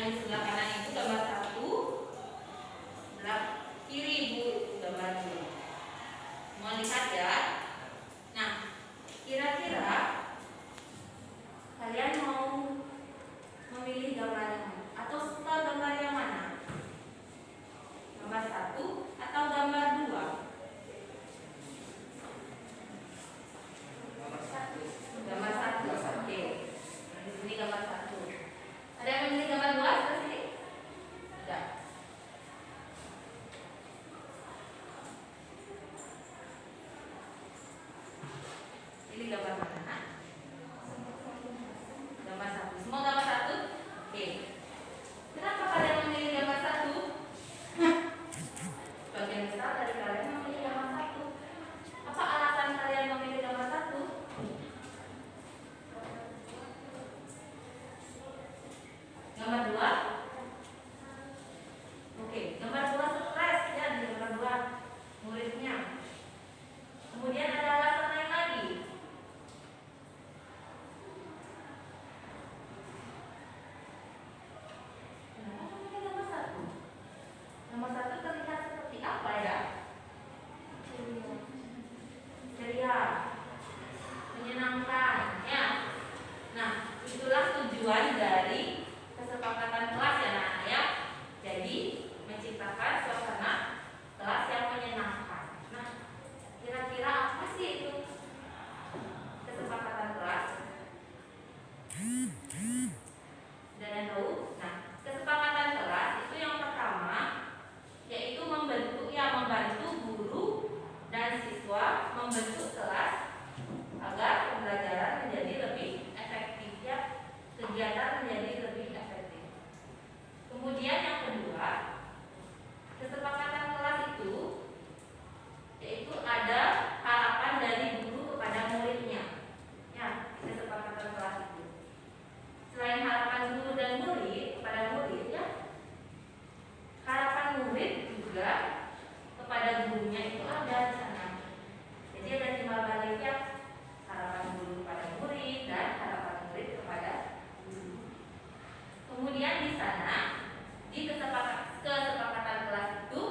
yang di sebelah kanan itu gambar 1, sebelah kiri Bu gambar 2. Mau lihat ya? Nah, kira-kira kalian mau memilih gambar yang mana? Atau suka gambar yang mana? Gambar 1 atau gambar 2? Gambar 1. Oke. Di sini gambar 1. Ada yang memilih gambar 2 sebelah sini? Tidak. Pilih gambar mana? Gambar 1. Semua gambar 1? Oke. Kenapa kalian memilih gambar 1? Bagian besar dari kalian memilih gambar 1. Apa alasan kalian memilih gambar 1? Gambar 2? Oke, gambar 2 stres ya di gambar 2 muridnya. Kemudian ada alasan lain lagi. Kenapa memilih gambar 1? Nomor 1 terlihat seperti apa ya? Ceria, menyenangkan ya. Nah, itulah tujuan dari kesepakatan kelas ya anak-anak ya. Jadi menciptakan suasana kelas yang menyenangkan. Nah, kira-kira apa sih itu kesepakatan kelas? Sudah ada yang tahu? Nah, kesepakatan kelas itu yang pertama yaitu membantu guru dan siswa membentuk kelas agar pembelajaran menjadi lebih efektif ya, kegiatan menjadi lebih efektif. Kemudian yang kedua, kesepakatan kelas itu yaitu ada harapan dari guru kepada muridnya. Ya, kesepakatan kelas itu. Selain harapan guru dan murid kepada murid ya, harapan murid juga kepada gurunya itu ada di sana. Jadi ada timbal baliknya, harapan guru kepada murid dan harapan murid kepada guru. Kemudian di sana di kesepakatan kelas itu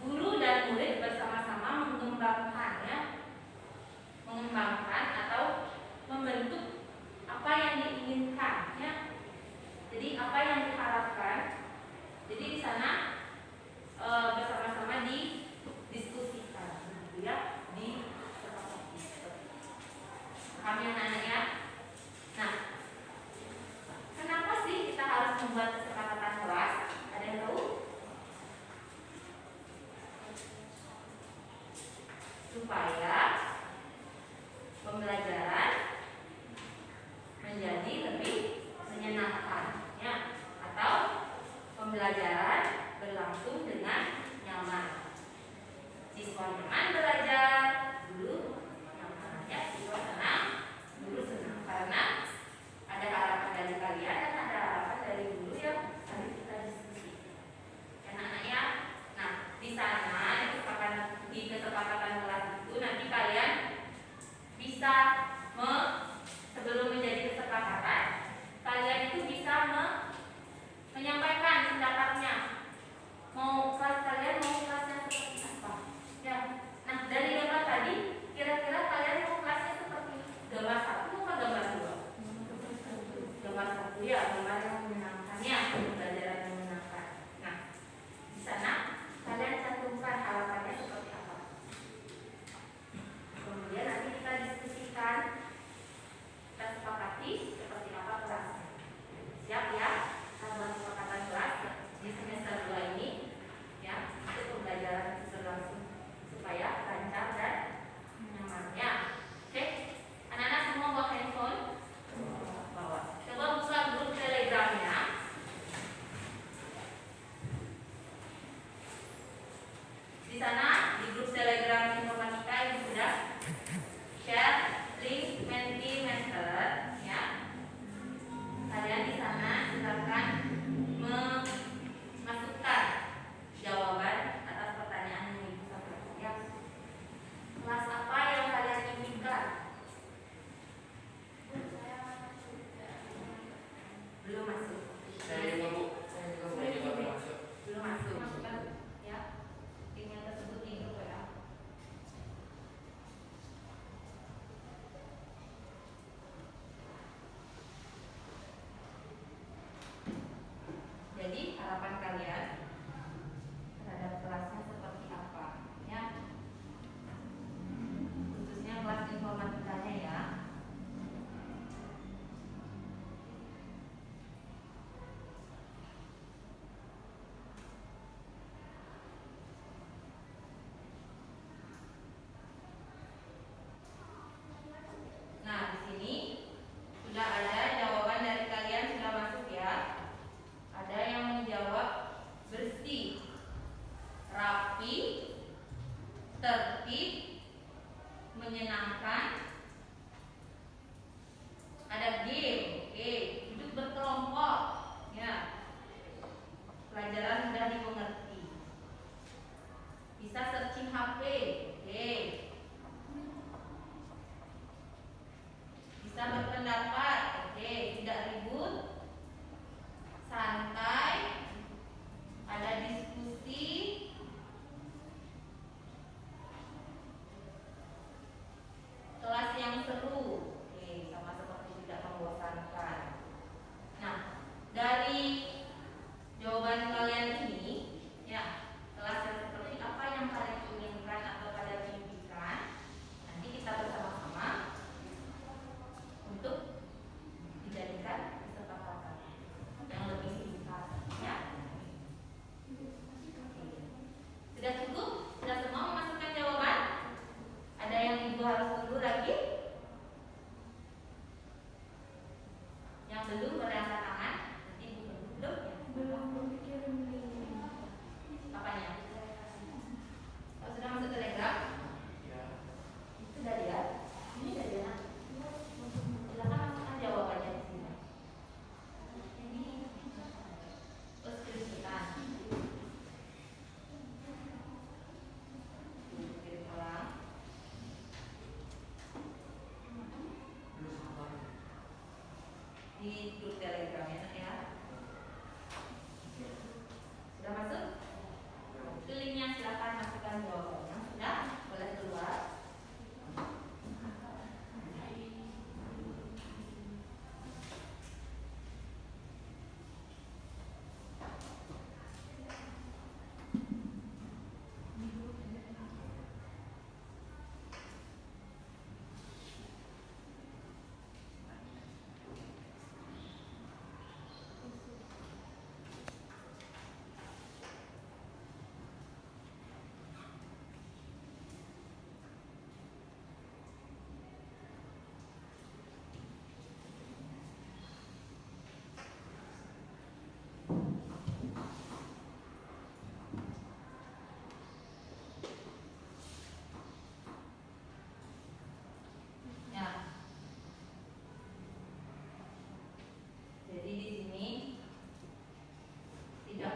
guru dan murid bersama-sama mengembangkan atau membentuk apa yang diinginkan ya. Jadi apa yang diharapkan. Jadi di sana bersama-sama didiskusikan gitu ya, disepakati. Paham ya anak-anak ya? Nah, kenapa sih kita harus membuat kesepakatan kelas? Ada yang tahu? Supaya pembelajaran menjadi lebih menyenangkan ya, atau pembelajaran berlangsung dengan nyaman. Siswa nyaman belajar, guru nyaman ya, siswa senang, guru senang, karena ada harapan dari kalian dan ada harapan dari guru yang tadi kita diskusi. Anak-anak ya. Nah, di sana di kesepakatan kelas itu nanti kalian bisa sebelum menjadi kesepakatan, kalian itu bisa menyampaikan pendapatnya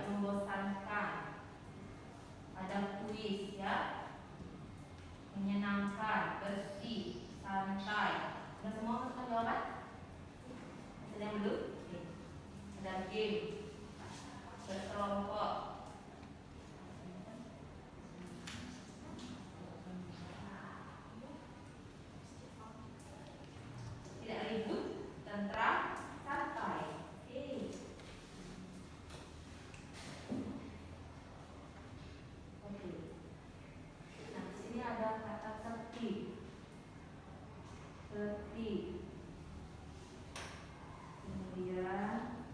membosankan. Ada puitis ya, menyenangkan, bersih, santai. Sudah semua masukkan jawaban? Ada yang belum? Ada game, berkelompok. Tidak ribut, tentram, santai. Oke. Nah, di sini ada kata tertib. Tertib. Kemudian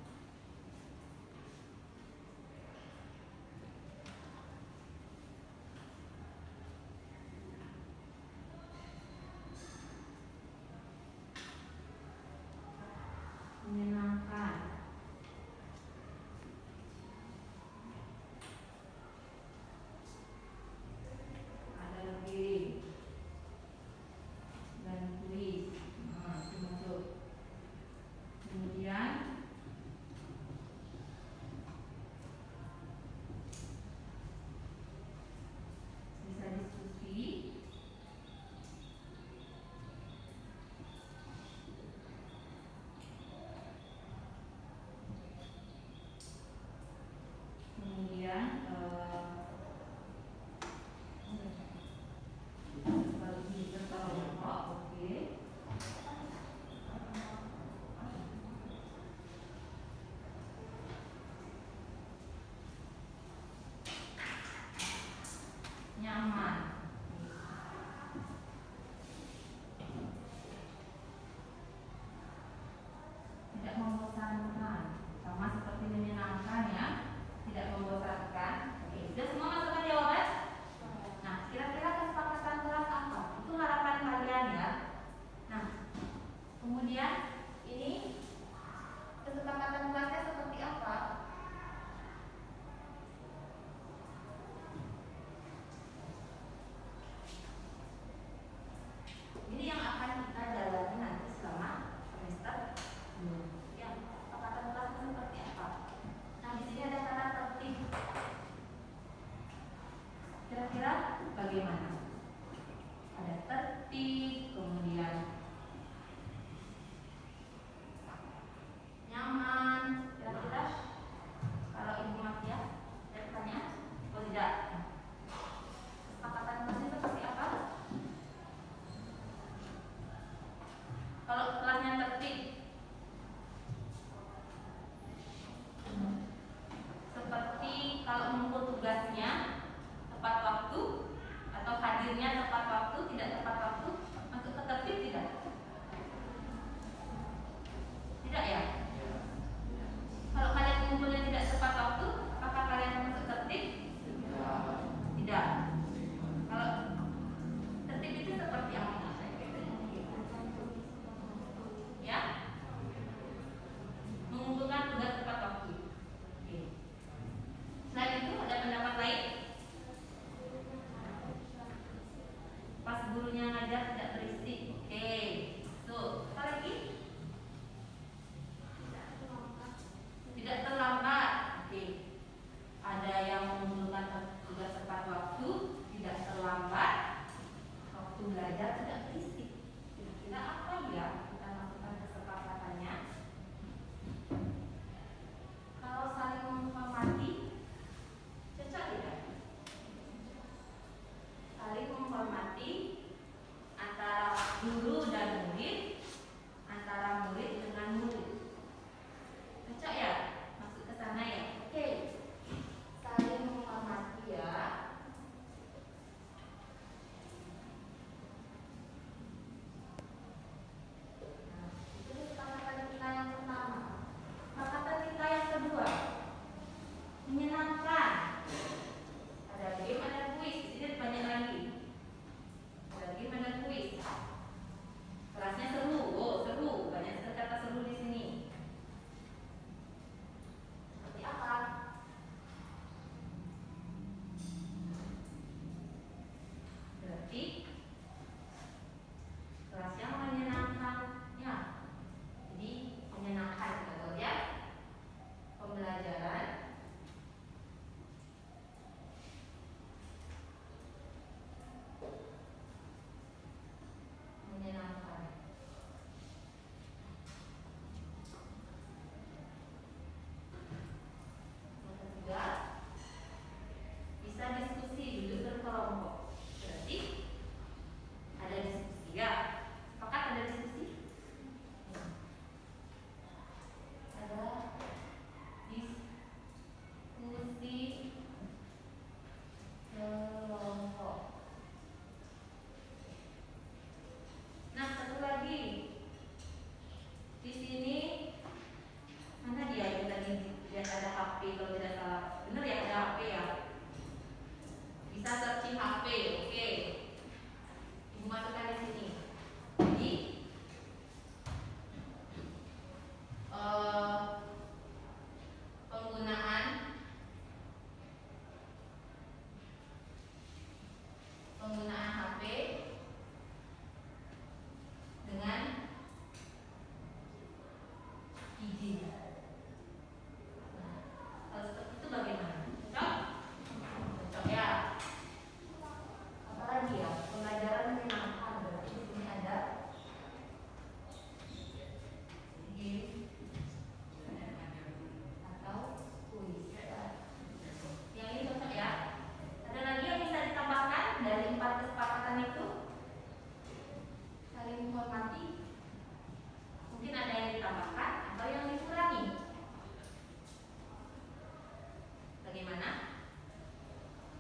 kalau tidak salah. Benar ya, ada HP ya. Bisa searching HP, oke. Ibu masukkan di sini. Jadi penggunaan HP dengan izin. Nah, kalau seperti itu bagaimana? Cocok? Cocok ya. Apalagi ya? Pelajaran menyenangkan. Berarti di sini ada game atau kuis. Yang ini cocok ya. Ada lagi yang bisa ditambahkan dari 4 kesepakatan itu? Saling menghormati. Mungkin ada yang ditambahkan atau yang dikurangi. Bagaimana?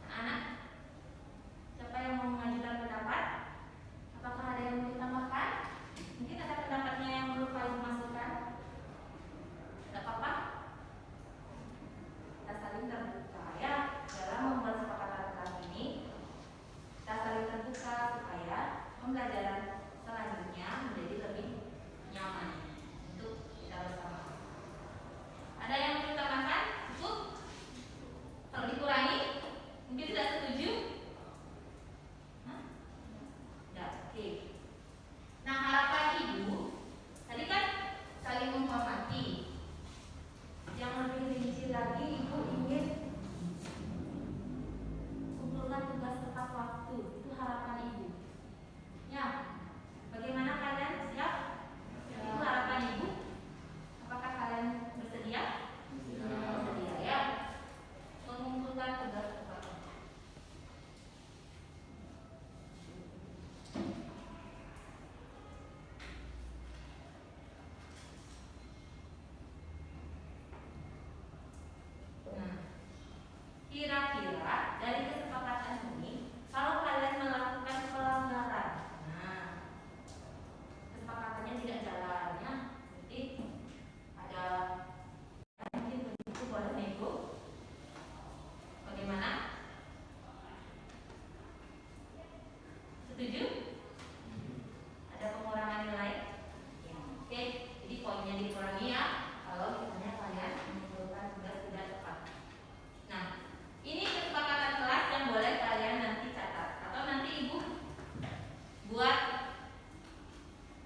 Anak-anak? Siapa yang mau mengajukan pendapat? Apakah ada yang mau ditambahkan? Mungkin ada pendapatnya yang perlu Pak Ibu masukkan. Tidak apa-apa. Kita saling terbuka ya. Dalam membuat kesepakatan kelas ini, kita saling terbuka supaya pembelajaran selanjutnya menjadi lebih nyaman untuk kita bersama. Ada yang perlu ditambahkan? Cukup? Kalau dikurangi, mungkin tidak setuju? Ya, oke. Nah, harapan Ibu tadi kan saling menghormati. Yang lebih rinci lagi, Ibu ingin kumpulkan tugas tepat waktu. Itu harapan Ibu. Ya, bagaimana kalian siap? Itu harapan Ibu. Apakah kalian bersedia? Bersedia ya. Mengumpulkan tugas tepat waktu. Nah, kira-kira dari kesepakatan ini, kalau kalian melakukan pelanggaran, nah, kesepakatannya tidak jalan ya. Jadi ada mungkin begitu boleh nego. Bagaimana? Setuju? Ada pengurangan nilai? Ya, oke. Jadi poinnya dikurangi ya. Kalau misalnya kalian mengumpulkan tugas tidak tepat. Nah, ini kesepakatan kelas yang boleh kalian nanti catat atau nanti Ibu buat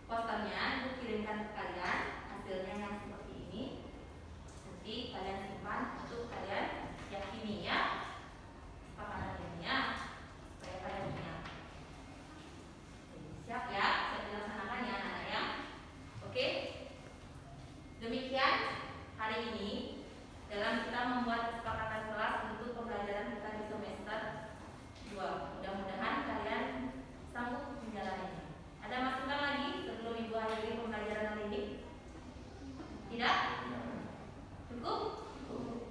posternya, Ibu kirimkan ke kalian hasilnya yang seperti ini. Nanti kalian simpan untuk kalian yakini ya kesepakatan ini ya, supaya kalian ingat. Siap ya, siap dilaksanakan ya anak-anak ya. Oke. Demikian hari ini dalam kita membuat kesepakatan kelas untuk pembelajaran kita di semester 2. Mudah-mudahan kalian sanggup menjalaninya. Ada masukan lagi sebelum Ibu akhiri pembelajaran hari ini? Tidak? Cukup? Cukup.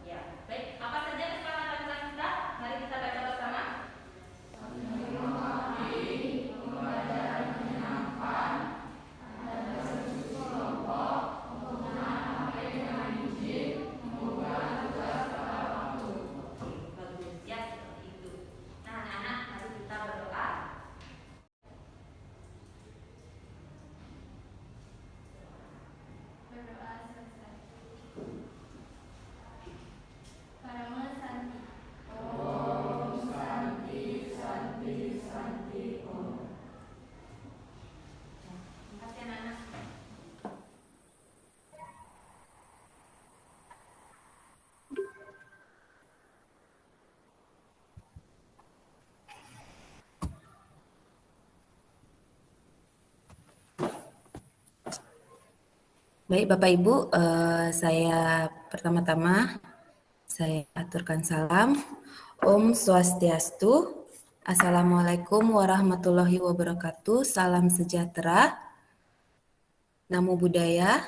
Ya, baik. Apa saja kesepakatan kelas kita? Mari kita baca bersama. Pembelajaran menyenangkan. Ada diskusi kelompok. Penggunaan HP dengan izin. Mengumpulkan tugas tepat waktu. Oke, bagus ya seperti itu. Nah, anak-anak, mari kita berdoa. Berdoa selesai. Parama Santi. Om Santi Santi Santi Om. Terima kasih anak-anak. Baik Bapak Ibu, saya pertama-tama saya aturkan salam. Om Swastiastu. Assalamualaikum warahmatullahi wabarakatuh. Salam sejahtera. Namo Buddhaya.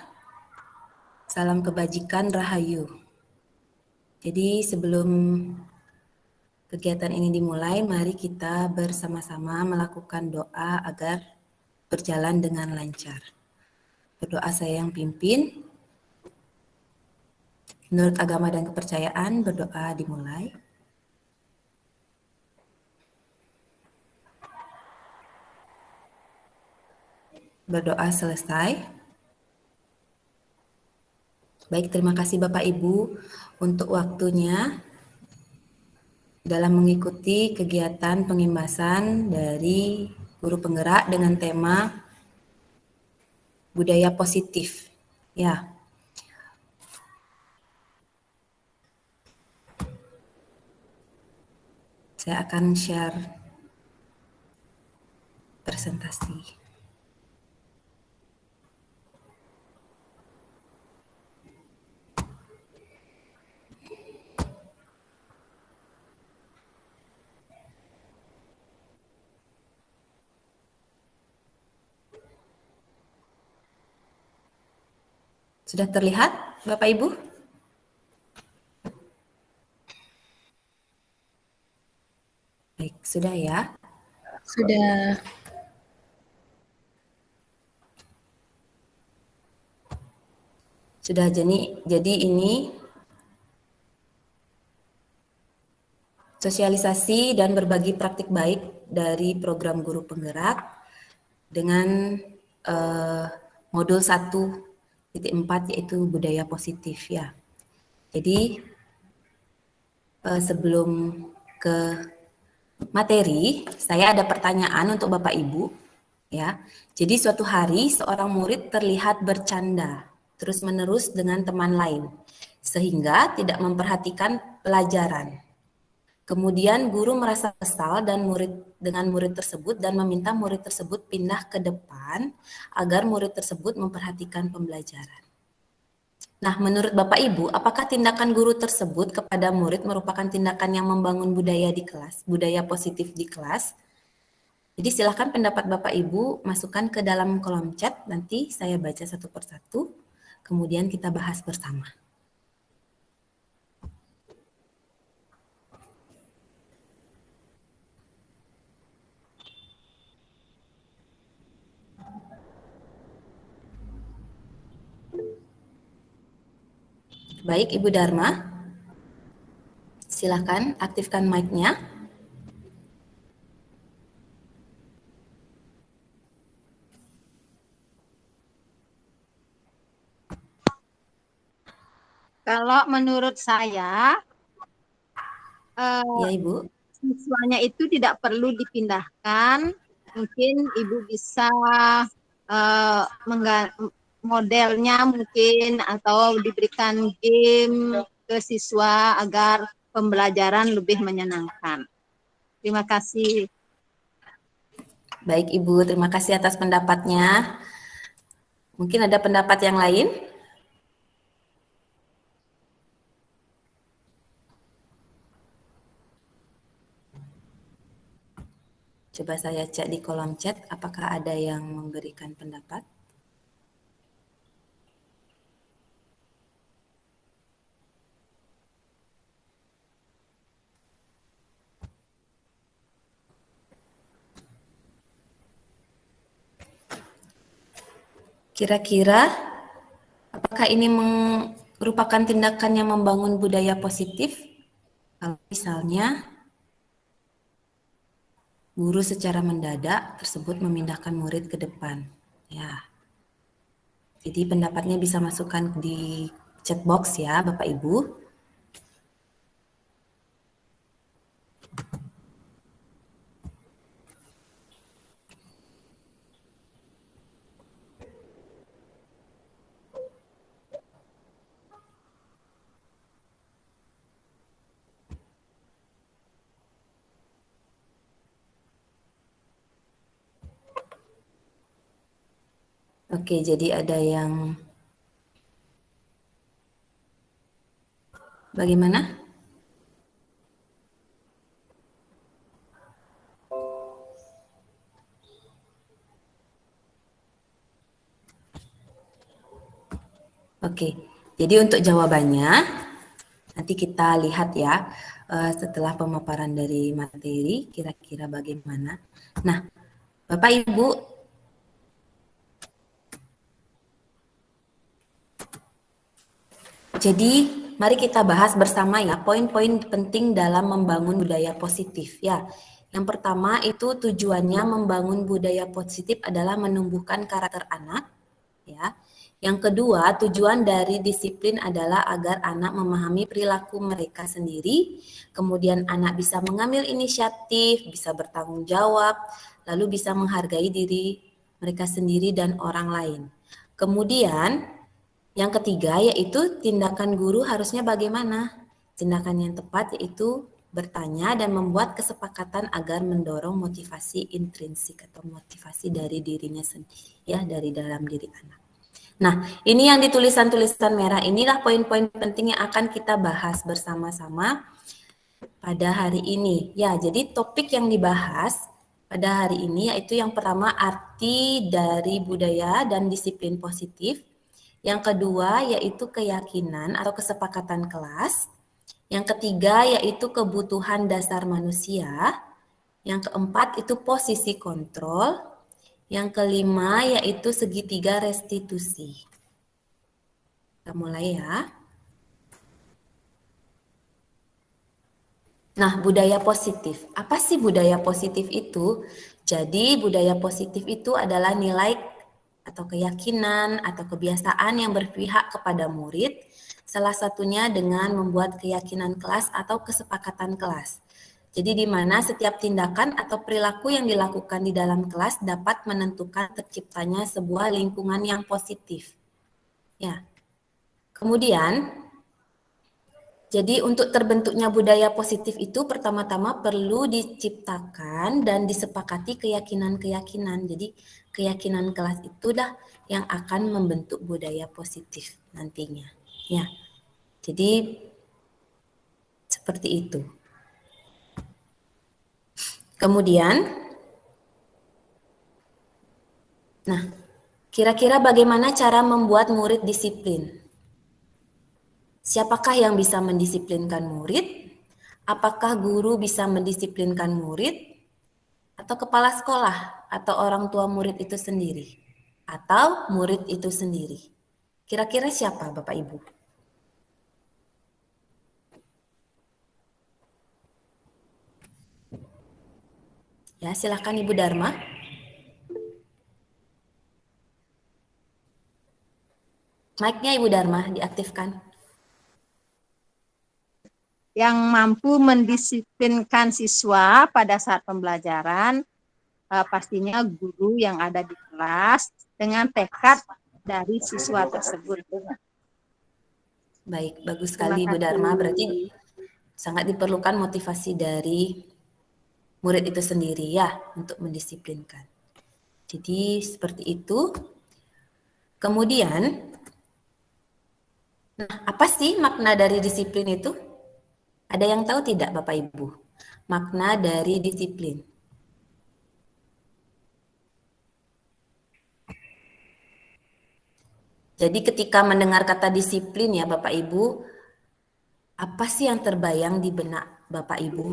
Salam kebajikan Rahayu. Jadi sebelum kegiatan ini dimulai, mari kita bersama-sama melakukan doa agar berjalan dengan lancar. Berdoa saya yang pimpin. Menurut agama dan kepercayaan, berdoa dimulai. Berdoa selesai. Baik, terima kasih Bapak Ibu untuk waktunya dalam mengikuti kegiatan pengimbasan dari guru penggerak dengan tema budaya positif. Ya, saya akan share presentasi. Sudah terlihat, Bapak Ibu? Baik, sudah ya. Sudah. Sudah, jadi ini sosialisasi dan berbagi praktik baik dari program guru penggerak dengan modul 1.4 yaitu budaya positif ya. Jadi sebelum ke materi, saya ada pertanyaan untuk Bapak Ibu ya. Jadi suatu hari seorang murid terlihat bercanda terus-menerus dengan teman lain sehingga tidak memperhatikan pelajaran. Kemudian guru merasa kesal dengan murid tersebut dan meminta murid tersebut pindah ke depan agar murid tersebut memperhatikan pembelajaran. Nah, menurut Bapak Ibu, apakah tindakan guru tersebut kepada murid merupakan tindakan yang membangun budaya di kelas, budaya positif di kelas? Jadi silakan pendapat Bapak Ibu masukkan ke dalam kolom chat, nanti saya baca satu persatu, kemudian kita bahas bersama. Baik, Ibu Dharma, silakan aktifkan mic-nya. Kalau menurut saya, Ya, Ibu. siswanya itu tidak perlu dipindahkan. Mungkin Ibu bisa modelnya mungkin atau diberikan game ke siswa agar pembelajaran lebih menyenangkan. Terima kasih. Baik, Ibu. Terima kasih atas pendapatnya. Mungkin ada pendapat yang lain? Coba saya cek di kolom chat, apakah ada yang memberikan pendapat? Kira-kira apakah ini merupakan tindakan yang membangun budaya positif? Kalau misalnya guru secara mendadak tersebut memindahkan murid ke depan. Ya. Jadi pendapatnya bisa masukkan di chat box ya, Bapak Ibu. Oke, jadi ada yang bagaimana? Oke, jadi untuk jawabannya nanti kita lihat ya setelah pemaparan dari materi kira-kira bagaimana. Nah, Bapak Ibu, jadi mari kita bahas bersama ya poin-poin penting dalam membangun budaya positif ya. Yang pertama itu tujuannya membangun budaya positif adalah menumbuhkan karakter anak ya. Yang kedua, tujuan dari disiplin adalah agar anak memahami perilaku mereka sendiri, kemudian anak bisa mengambil inisiatif, bisa bertanggung jawab, lalu bisa menghargai diri mereka sendiri dan orang lain. Kemudian yang ketiga yaitu tindakan guru harusnya bagaimana? Tindakan yang tepat yaitu bertanya dan membuat kesepakatan agar mendorong motivasi intrinsik atau motivasi dari dirinya sendiri ya, dari dalam diri anak. Nah, ini yang di tulisan-tulisan merah inilah poin-poin penting yang akan kita bahas bersama-sama pada hari ini. Ya, jadi topik yang dibahas pada hari ini yaitu yang pertama arti dari budaya dan disiplin positif. Yang kedua yaitu keyakinan atau kesepakatan kelas. Yang ketiga yaitu kebutuhan dasar manusia. Yang keempat itu posisi kontrol. Yang kelima yaitu segitiga restitusi. Kita mulai ya. Nah, budaya positif. Apa sih budaya positif itu? Jadi, budaya positif itu adalah nilai atau keyakinan atau kebiasaan yang berpihak kepada murid, salah satunya dengan membuat keyakinan kelas atau kesepakatan kelas. Jadi di mana setiap tindakan atau perilaku yang dilakukan di dalam kelas dapat menentukan terciptanya sebuah lingkungan yang positif. Ya. Kemudian, jadi untuk terbentuknya budaya positif itu pertama-tama perlu diciptakan dan disepakati keyakinan-keyakinan. Jadi keyakinan kelas itulah yang akan membentuk budaya positif nantinya. Ya. Jadi seperti itu. Kemudian, nah, kira-kira bagaimana cara membuat murid disiplin? Siapakah yang bisa mendisiplinkan murid? Apakah guru bisa mendisiplinkan murid? Atau kepala sekolah? Atau orang tua murid itu sendiri? Atau murid itu sendiri? Kira-kira siapa Bapak Ibu? Ya, silakan Ibu Dharma. Mic-nya Ibu Dharma diaktifkan. Yang mampu mendisiplinkan siswa pada saat pembelajaran pastinya guru yang ada di kelas dengan tekad dari siswa tersebut. Baik, bagus Terima sekali Ibu kasih. Dharma. Berarti sangat diperlukan motivasi dari murid itu sendiri ya untuk mendisiplinkan. Jadi seperti itu. Kemudian, nah, apa sih makna dari disiplin itu? Ada yang tahu tidak Bapak Ibu? Makna dari disiplin. Jadi ketika mendengar kata disiplin ya Bapak Ibu, apa sih yang terbayang di benak Bapak Ibu?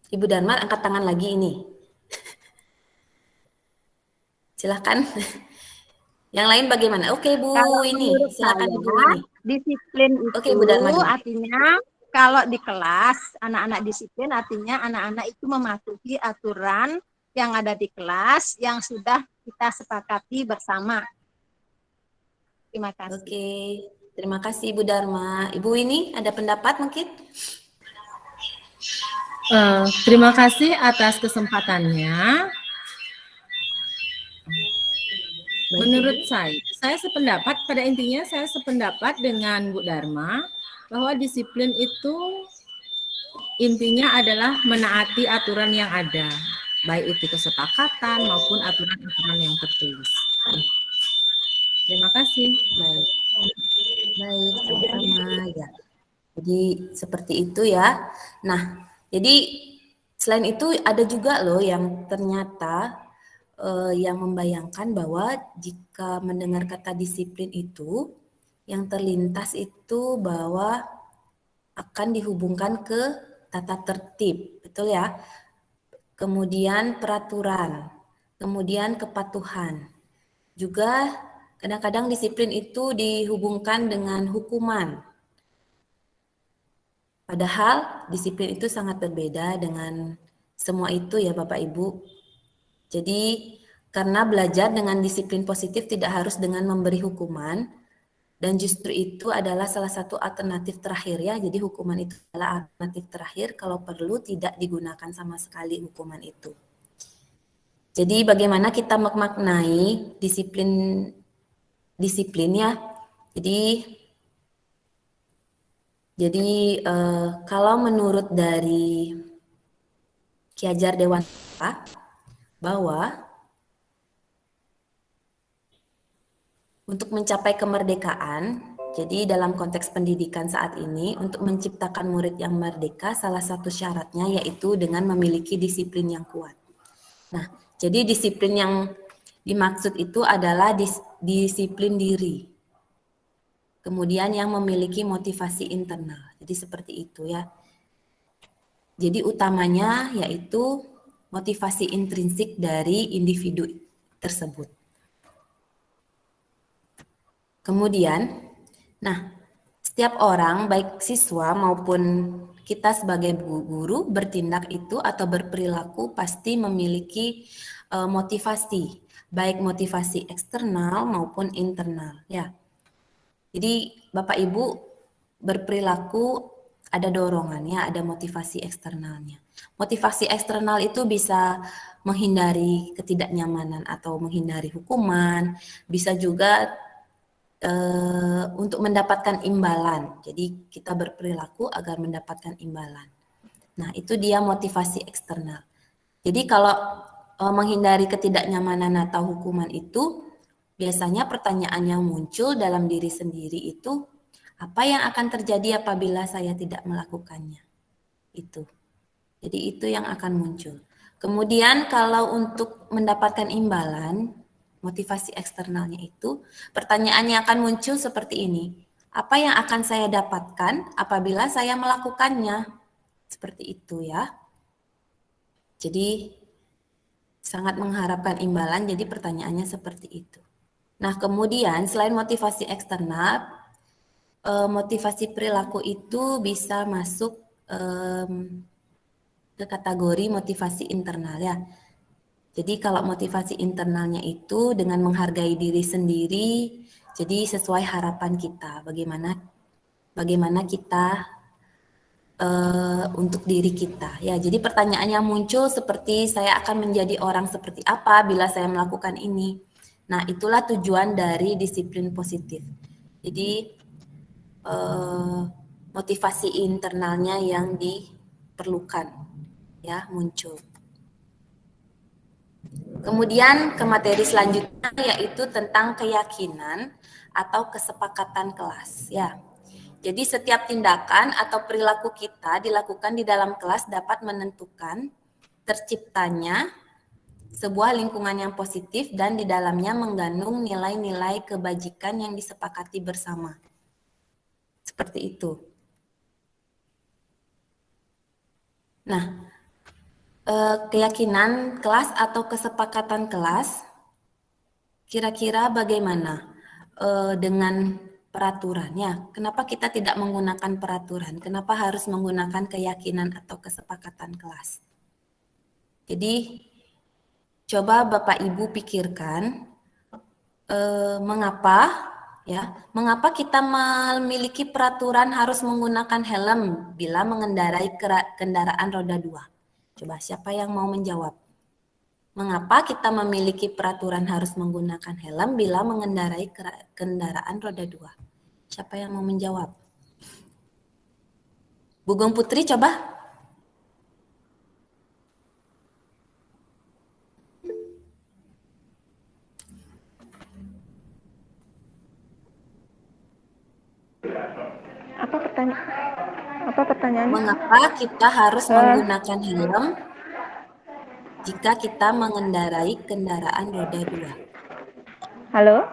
Ibu Dharma angkat tangan lagi ini. Silahkan. Yang lain bagaimana? Oke Bu, Kalau ini menurut silahkan saya, Ibu ini. disiplin Oke itu Bu Dharma dulu. artinya kalau di kelas, anak-anak disiplin artinya anak-anak itu mematuhi aturan yang ada di kelas yang sudah kita sepakati bersama. Terima kasih. Oke, terima kasih Ibu Dharma. Ibu ini ada pendapat mungkin? Terima kasih atas kesempatannya. Menurut saya sependapat, pada intinya saya sependapat dengan Bu Dharma bahwa disiplin itu intinya adalah menaati aturan yang ada, baik itu kesepakatan maupun aturan-aturan yang tertulis. Terima kasih. Baik, baik, sama-sama ya. Jadi seperti itu ya. Nah, jadi selain itu ada juga loh yang ternyata yang membayangkan bahwa jika mendengar kata disiplin itu, yang terlintas itu bahwa akan dihubungkan ke tata tertib, betul ya? Kemudian peraturan, kemudian kepatuhan. Juga kadang-kadang disiplin itu dihubungkan dengan hukuman. Padahal disiplin itu sangat berbeda dengan semua itu ya Bapak Ibu. Jadi karena belajar dengan disiplin positif tidak harus dengan memberi hukuman, dan justru itu adalah salah satu alternatif terakhir ya. Jadi hukuman itu adalah alternatif terakhir, kalau perlu tidak digunakan sama sekali hukuman itu. Jadi bagaimana kita memaknai disiplin ya. Jadi kalau menurut dari Ki Hajar Dewantara bahwa untuk mencapai kemerdekaan, jadi dalam konteks pendidikan saat ini, untuk menciptakan murid yang merdeka, salah satu syaratnya yaitu dengan memiliki disiplin yang kuat. Nah, jadi disiplin yang dimaksud itu adalah disiplin diri. Kemudian yang memiliki motivasi internal. Jadi seperti itu ya. Jadi utamanya yaitu motivasi intrinsik dari individu tersebut. Kemudian, nah, setiap orang, baik siswa maupun kita sebagai guru bertindak itu atau berperilaku pasti memiliki motivasi, baik motivasi eksternal maupun internal, ya. Jadi Bapak Ibu berperilaku ada dorongannya, ada motivasi eksternalnya. Motivasi eksternal itu bisa menghindari ketidaknyamanan atau menghindari hukuman, bisa juga untuk mendapatkan imbalan. Jadi kita berperilaku agar mendapatkan imbalan. Nah, itu dia motivasi eksternal. Jadi kalau menghindari ketidaknyamanan atau hukuman itu, biasanya pertanyaan yang muncul dalam diri sendiri itu, apa yang akan terjadi apabila saya tidak melakukannya? Itu. Jadi itu yang akan muncul. Kemudian kalau untuk mendapatkan imbalan, motivasi eksternalnya itu, pertanyaannya akan muncul seperti ini. Apa yang akan saya dapatkan apabila saya melakukannya? Seperti itu ya. Jadi sangat mengharapkan imbalan, jadi pertanyaannya seperti itu. Nah, kemudian selain motivasi eksternal, motivasi perilaku itu bisa masuk ke kategori motivasi internal ya. Jadi kalau motivasi internalnya itu dengan menghargai diri sendiri, jadi sesuai harapan kita, bagaimana kita untuk diri kita. Ya, jadi pertanyaan yang muncul seperti saya akan menjadi orang seperti apa bila saya melakukan ini. Nah, itulah tujuan dari disiplin positif. Jadi motivasi internalnya yang diperlukan ya muncul. Kemudian ke materi selanjutnya yaitu tentang keyakinan atau kesepakatan kelas ya. Jadi setiap tindakan atau perilaku kita dilakukan di dalam kelas dapat menentukan terciptanya sebuah lingkungan yang positif dan di dalamnya mengandung nilai-nilai kebajikan yang disepakati bersama. Seperti itu. Nah, keyakinan kelas atau kesepakatan kelas, kira-kira bagaimana dengan peraturannya? Kenapa kita tidak menggunakan peraturan? Kenapa harus menggunakan keyakinan atau kesepakatan kelas? Jadi, coba Bapak Ibu pikirkan mengapa kita memiliki peraturan harus menggunakan helm bila mengendarai kendaraan roda 2? Coba siapa yang mau menjawab? Mengapa kita memiliki peraturan harus menggunakan helm bila mengendarai kendaraan roda 2? Siapa yang mau menjawab? Gugum Putri coba. Apa pertanyaannya? Mengapa kita harus menggunakan helm jika kita mengendarai kendaraan roda 2? Halo?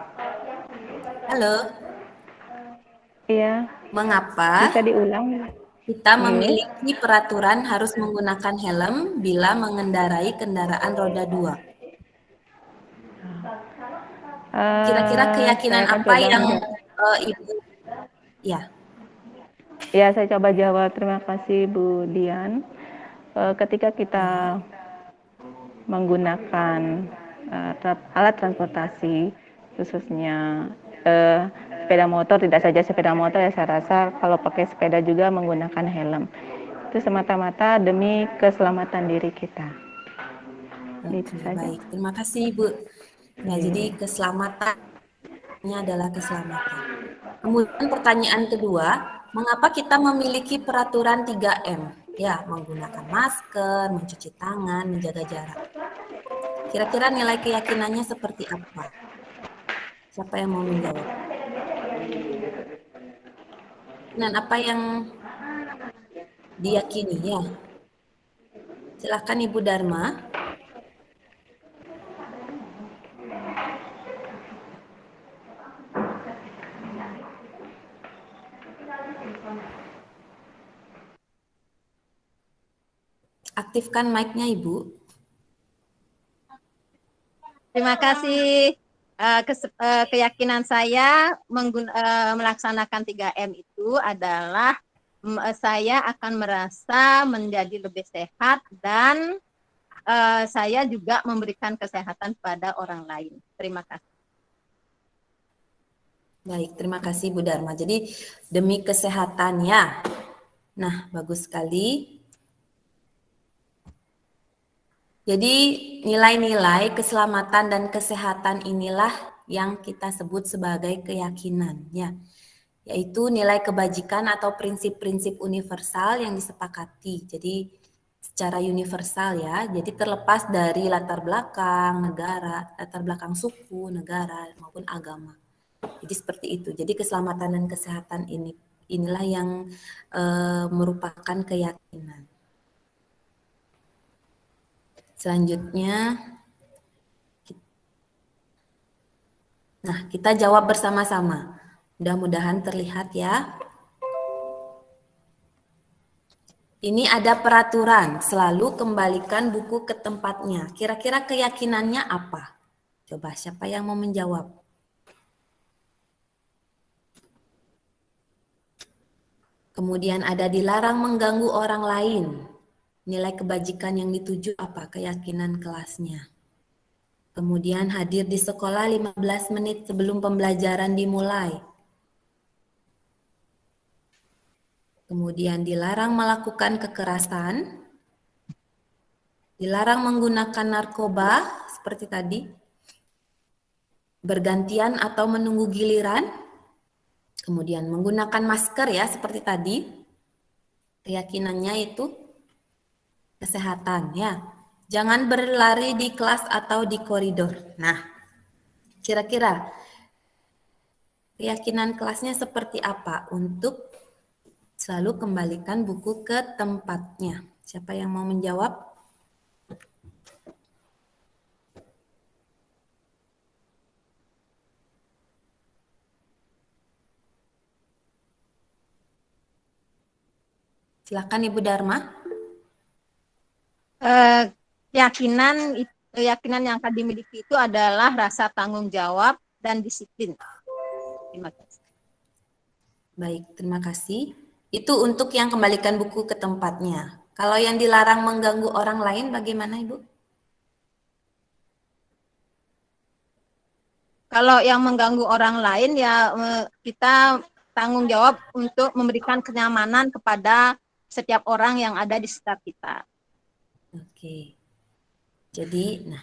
Halo. Iya. Mengapa Bisa diulang? kita memiliki peraturan harus menggunakan helm bila mengendarai kendaraan roda 2? Kira-kira keyakinan Saya akan apa coba yang menjawab. Ibu, ya, Ya, saya coba jawab. Terima kasih Bu Dian. Ketika kita menggunakan alat transportasi, khususnya sepeda motor, tidak saja sepeda motor ya, saya rasa kalau pakai sepeda juga menggunakan helm. Itu semata-mata demi keselamatan diri kita. Itu oke, saja. baik. Terima kasih Ibu. Ya, Iya. jadi keselamatannya adalah keselamatan. Kemudian pertanyaan kedua, mengapa kita memiliki peraturan 3M? Ya, menggunakan masker, mencuci tangan, menjaga jarak. Kira-kira nilai keyakinannya seperti apa? Siapa yang mau menjawab? Dan apa yang diyakini ya? Silakan Ibu Dharma. Aktifkan mic-nya Ibu. Terima kasih. Keyakinan saya melaksanakan 3M itu adalah saya akan merasa menjadi lebih sehat dan saya juga memberikan kesehatan pada orang lain. Terima kasih. Baik, terima kasih Bu Dharma. Jadi demi kesehatannya. Nah, bagus sekali. Jadi nilai-nilai keselamatan dan kesehatan inilah yang kita sebut sebagai keyakinan, ya. Yaitu nilai kebajikan atau prinsip-prinsip universal yang disepakati. Jadi secara universal ya. Jadi terlepas dari latar belakang negara, latar belakang suku, negara maupun agama. Jadi seperti itu. Jadi keselamatan dan kesehatan inilah yang merupakan keyakinan. Selanjutnya, nah kita jawab bersama-sama. Mudah-mudahan terlihat ya. Ini ada peraturan, selalu kembalikan buku ke tempatnya. Kira-kira keyakinannya apa? Coba siapa yang mau menjawab? Kemudian ada dilarang mengganggu orang lain. Nilai kebajikan yang dituju apa? Keyakinan kelasnya. Kemudian hadir di sekolah 15 menit sebelum pembelajaran dimulai. Kemudian dilarang melakukan kekerasan. Dilarang menggunakan narkoba seperti tadi. Bergantian atau menunggu giliran. Kemudian menggunakan masker ya seperti tadi. Keyakinannya itu kesehatan ya. Jangan berlari di kelas atau di koridor. Nah, kira-kira keyakinan kelasnya seperti apa untuk selalu kembalikan buku ke tempatnya? Siapa yang mau menjawab? Silakan Ibu Dharma. Keyakinan yang akan dimiliki itu adalah rasa tanggung jawab dan disiplin. Terima kasih. Baik, terima kasih. Itu untuk yang kembalikan buku ke tempatnya. Kalau yang dilarang mengganggu orang lain bagaimana Ibu? Kalau yang mengganggu orang lain ya kita tanggung jawab untuk memberikan kenyamanan kepada setiap orang yang ada di sekitar kita. Oke. Jadi, nah,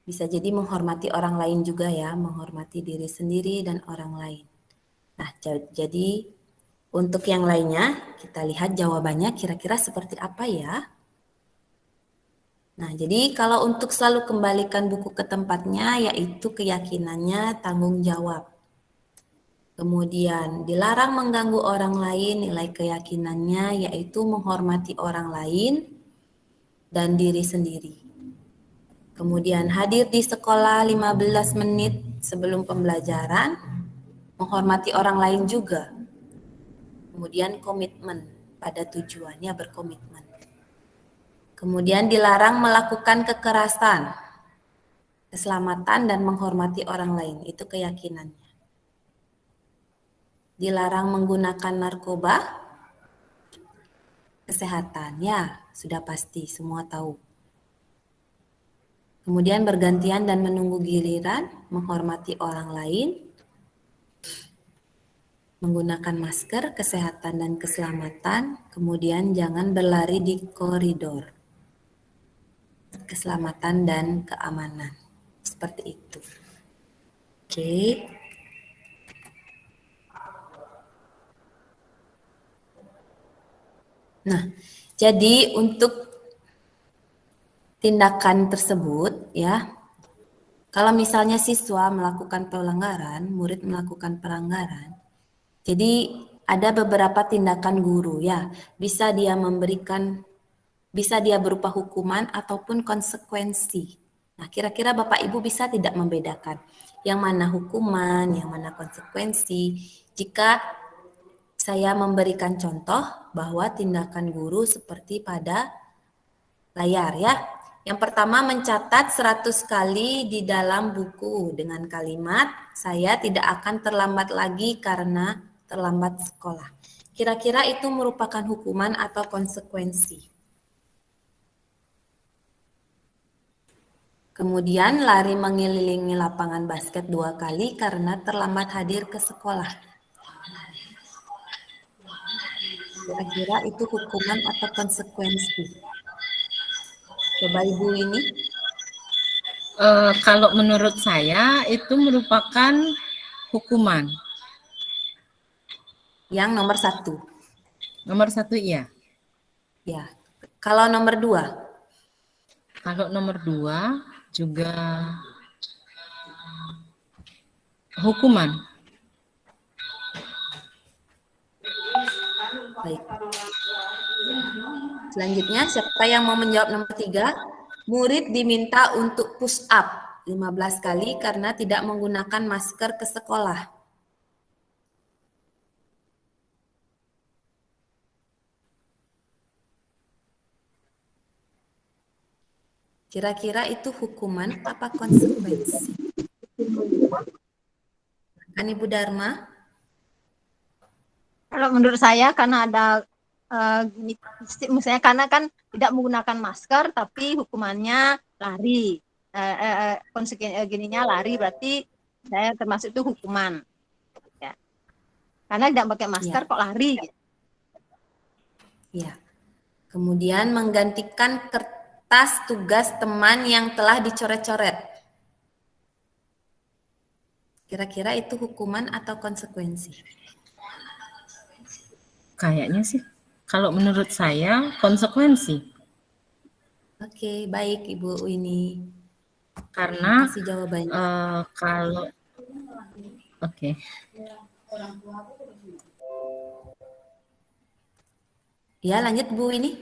bisa jadi menghormati orang lain juga ya, menghormati diri sendiri dan orang lain. Nah, jadi untuk yang lainnya, kita lihat jawabannya kira-kira seperti apa ya. Nah, jadi kalau untuk selalu kembalikan buku ke tempatnya, yaitu keyakinannya tanggung jawab. Kemudian dilarang mengganggu orang lain, nilai keyakinannya yaitu menghormati orang lain dan diri sendiri. Kemudian hadir di sekolah 15 menit sebelum pembelajaran, menghormati orang lain juga. Kemudian komitmen pada tujuannya, berkomitmen. Kemudian dilarang melakukan kekerasan. keselamatan dan menghormati orang lain. Itu keyakinannya. Dilarang menggunakan narkoba, kesehatan. Ya, sudah pasti, semua tahu. Kemudian bergantian dan menunggu giliran, menghormati orang lain, menggunakan masker, kesehatan dan keselamatan, kemudian jangan berlari di koridor, keselamatan dan keamanan. Seperti itu. Oke. Nah, jadi untuk tindakan tersebut ya, kalau misalnya siswa melakukan pelanggaran, murid melakukan pelanggaran, jadi ada beberapa tindakan guru ya, bisa dia berupa hukuman ataupun konsekuensi. Nah, kira-kira Bapak Ibu bisa tidak membedakan yang mana hukuman, yang mana konsekuensi? Jika saya memberikan contoh bahwa tindakan guru seperti pada layar ya. Yang pertama mencatat 100 kali di dalam buku dengan kalimat saya tidak akan terlambat lagi karena terlambat sekolah. Kira-kira itu merupakan hukuman atau konsekuensi. Kemudian lari mengelilingi lapangan basket 2 kali karena terlambat hadir ke sekolah. Kira-kira itu hukuman atau konsekuensi? Coba Ibu ini. Kalau menurut saya itu merupakan hukuman. Yang nomor 1. Nomor 1 iya. Ya. Kalau nomor 2? Kalau nomor 2 juga hukuman. Baik. Selanjutnya, siapa yang mau menjawab nomor 3? Murid diminta untuk push up 15 kali karena tidak menggunakan masker ke sekolah. Kira-kira itu hukuman apa konsekuensi? Kan Ibu Dharma? Kalau menurut saya karena ada gini, misalnya karena kan tidak menggunakan masker tapi hukumannya lari. Gininya lari berarti saya termasuk itu hukuman. Ya. Karena tidak pakai masker kok lari. Gitu. Ya. Kemudian menggantikan kertas tugas teman yang telah dicoret-coret. Kira-kira itu hukuman atau konsekuensi? Kayaknya sih, kalau menurut saya konsekuensi. Oke, baik Ibu Winnie. Karena Kasih jawabannya. kalau oke. Ya, lanjut Bu Winnie.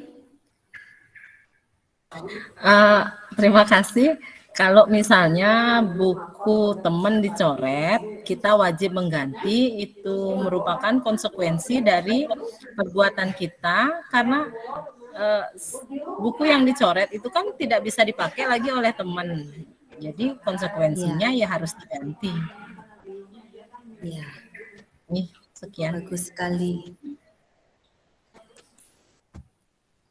Terima kasih. Kalau misalnya buku teman dicoret, kita wajib mengganti. Itu merupakan konsekuensi dari perbuatan kita karena buku yang dicoret itu kan tidak bisa dipakai lagi oleh teman. Jadi konsekuensinya ya harus diganti. Ya. Nih, sekian. Bagus sekali.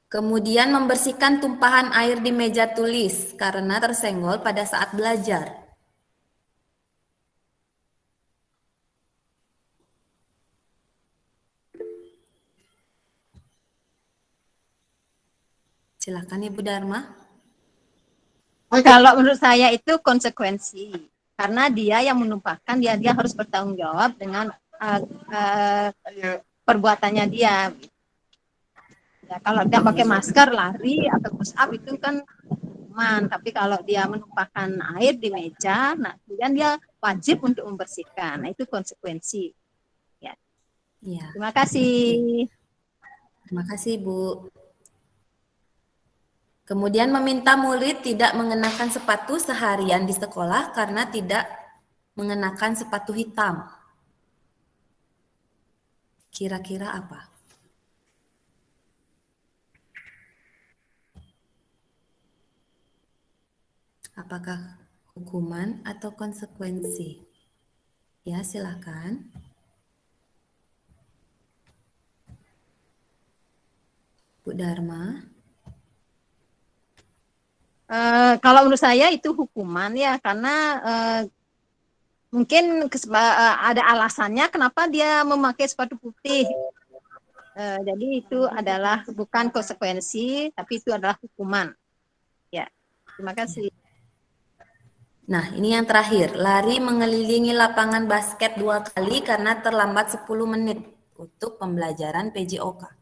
Kemudian membersihkan tumpahan air di meja tulis karena tersenggol pada saat belajar. Silakan Ibu Dharma. Kalau menurut saya itu konsekuensi. Karena dia yang menumpahkan, dia harus bertanggung jawab dengan perbuatannya dia. Ya, kalau dia pakai masker, lari atau push up itu kan hukuman. Tapi kalau dia menumpahkan air di meja, nah kemudian dia wajib untuk membersihkan. Nah itu konsekuensi. Ya. Ya. Terima kasih. Terima kasih Bu. Kemudian meminta murid tidak mengenakan sepatu seharian di sekolah karena tidak mengenakan sepatu hitam. Kira-kira apa? Apakah hukuman atau konsekuensi? Ya, silakan. Bu Dharma. Kalau menurut saya itu hukuman ya, karena mungkin ada alasannya kenapa dia memakai sepatu putih. Jadi itu adalah bukan konsekuensi, tapi itu adalah hukuman. Ya, terima kasih. Nah, ini yang terakhir. Lari mengelilingi lapangan basket 2 kali karena terlambat 10 menit untuk pembelajaran PJOK.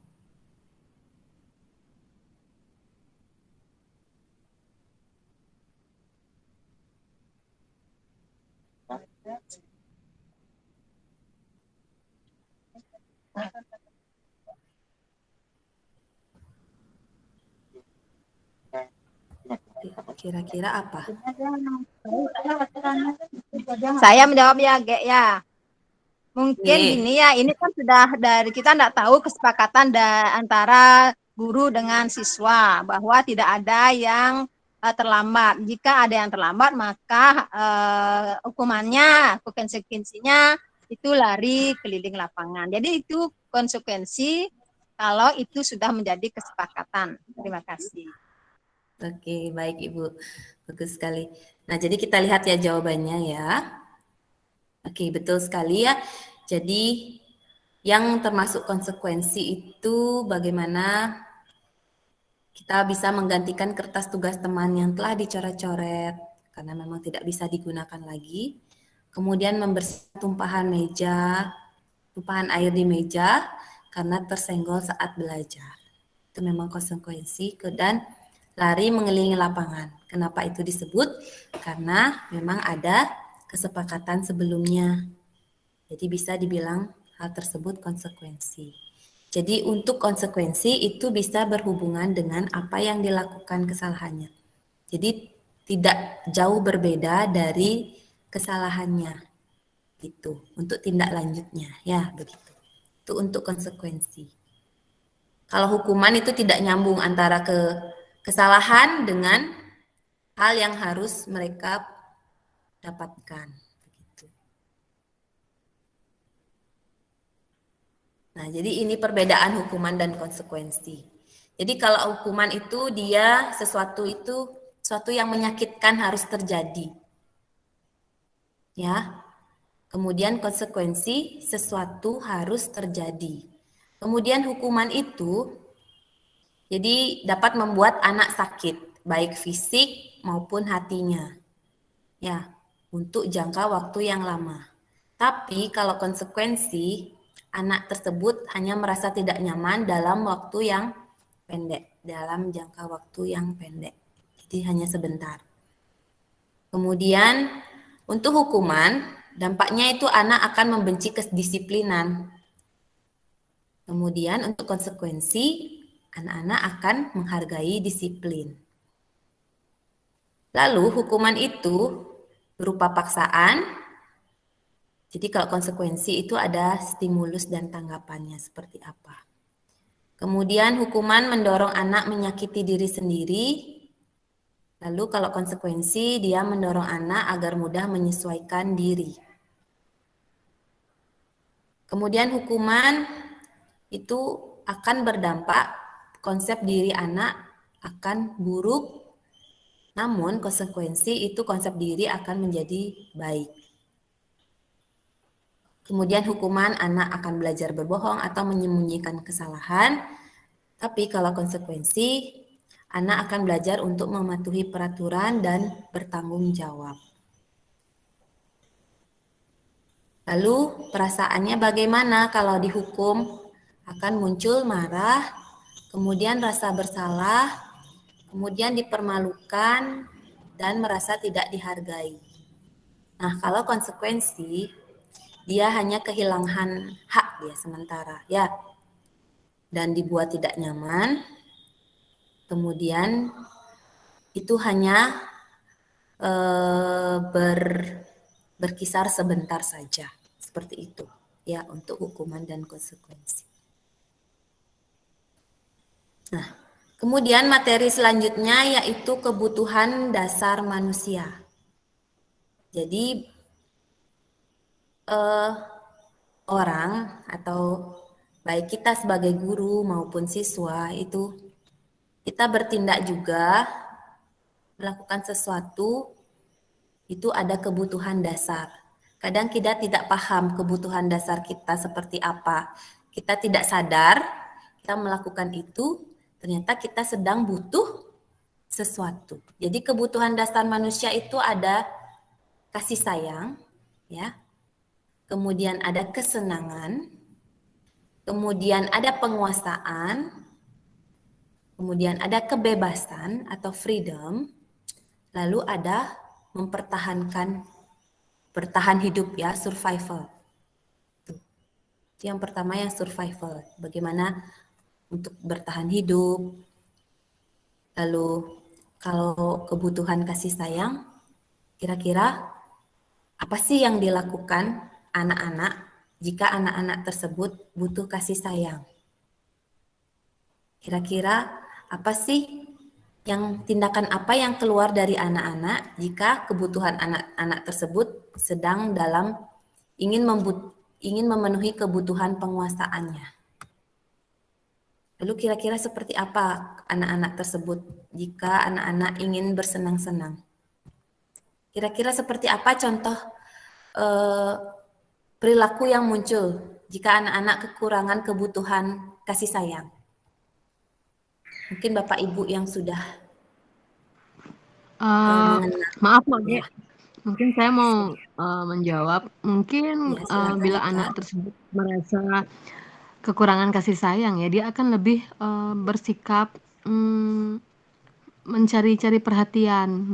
Kira-kira apa? Saya menjawab ya, Gek ya. Mungkin Oke. gini ya, ini kan sudah dari kita tidak tahu kesepakatan antara guru dengan siswa bahwa tidak ada yang terlambat. Jika ada yang terlambat, maka hukumannya, konsekuensinya itu lari keliling lapangan. Jadi itu konsekuensi kalau itu sudah menjadi kesepakatan. Terima kasih. Oke, baik Ibu. Bagus sekali. Nah, jadi kita lihat ya jawabannya ya. Oke, betul sekali ya. Jadi yang termasuk konsekuensi itu bagaimana kita bisa menggantikan kertas tugas teman yang telah dicoret-coret karena memang tidak bisa digunakan lagi. Kemudian membersihkan tumpahan air di meja karena tersenggol saat belajar. Itu memang konsekuensi. Dan lari mengelilingi lapangan. Kenapa itu disebut? Karena memang ada kesepakatan sebelumnya. Jadi bisa dibilang hal tersebut konsekuensi. Jadi untuk konsekuensi itu bisa berhubungan dengan apa yang dilakukan kesalahannya. Jadi tidak jauh berbeda dari kesalahannya. Itu untuk tindak lanjutnya ya begitu. Itu untuk konsekuensi. Kalau hukuman itu tidak nyambung antara kesalahan dengan hal yang harus mereka dapatkan. Begitu. Nah, jadi ini perbedaan hukuman dan konsekuensi. Jadi kalau hukuman itu dia sesuatu yang menyakitkan harus terjadi. Ya. Kemudian konsekuensi sesuatu harus terjadi. Kemudian hukuman itu jadi dapat membuat anak sakit, baik fisik maupun hatinya. Ya, untuk jangka waktu yang lama. Tapi kalau konsekuensi, anak tersebut hanya merasa tidak nyaman dalam waktu yang pendek, dalam jangka waktu yang pendek. Jadi hanya sebentar. Kemudian untuk hukuman, dampaknya itu anak akan membenci kedisiplinan. Kemudian untuk konsekuensi, anak-anak akan menghargai disiplin. Lalu hukuman itu berupa paksaan. Jadi kalau konsekuensi itu ada stimulus dan tanggapannya seperti apa. Kemudian hukuman mendorong anak menyakiti diri sendiri. Lalu kalau konsekuensi dia mendorong anak agar mudah menyesuaikan diri. Kemudian hukuman itu akan berdampak konsep diri anak akan buruk. Namun konsekuensi itu konsep diri akan menjadi baik. Kemudian hukuman anak akan belajar berbohong atau menyembunyikan kesalahan. Tapi kalau konsekuensi, anak akan belajar untuk mematuhi peraturan dan bertanggung jawab. Lalu perasaannya bagaimana kalau dihukum? Akan muncul marah, kemudian rasa bersalah, kemudian dipermalukan, dan merasa tidak dihargai. Nah, kalau konsekuensi, dia hanya kehilangan hak dia sementara, ya. Dan dibuat tidak nyaman, kemudian itu hanya berkisar sebentar saja, seperti itu, ya, untuk hukuman dan konsekuensi. Nah, kemudian materi selanjutnya yaitu kebutuhan dasar manusia. Jadi orang atau baik kita sebagai guru maupun siswa itu kita bertindak juga melakukan sesuatu itu ada kebutuhan dasar. Kadang kita tidak paham kebutuhan dasar kita seperti apa. Kita tidak sadar kita melakukan itu, ternyata kita sedang butuh sesuatu. Jadi kebutuhan dasar manusia itu ada kasih sayang, ya. Kemudian ada kesenangan, kemudian ada penguasaan, kemudian ada kebebasan atau freedom, lalu ada bertahan hidup ya, survival. Itu yang pertama yang survival, bagaimana untuk bertahan hidup. Lalu kalau kebutuhan kasih sayang, kira-kira apa sih yang dilakukan anak-anak jika anak-anak tersebut butuh kasih sayang? Kira-kira apa sih tindakan apa yang keluar dari anak-anak jika kebutuhan anak-anak tersebut sedang ingin memenuhi kebutuhan penguasaannya? Lalu kira-kira seperti apa anak-anak tersebut jika anak-anak ingin bersenang-senang? Kira-kira seperti apa contoh perilaku yang muncul jika anak-anak kekurangan kebutuhan kasih sayang? Mungkin Bapak Ibu yang sudah mengenal. Maaf, Mak. Ya. Mungkin saya mau menjawab. Mungkin Ya, silakan, bila Ika. anak tersebut merasa kekurangan kasih sayang ya, dia akan lebih bersikap mencari-cari perhatian,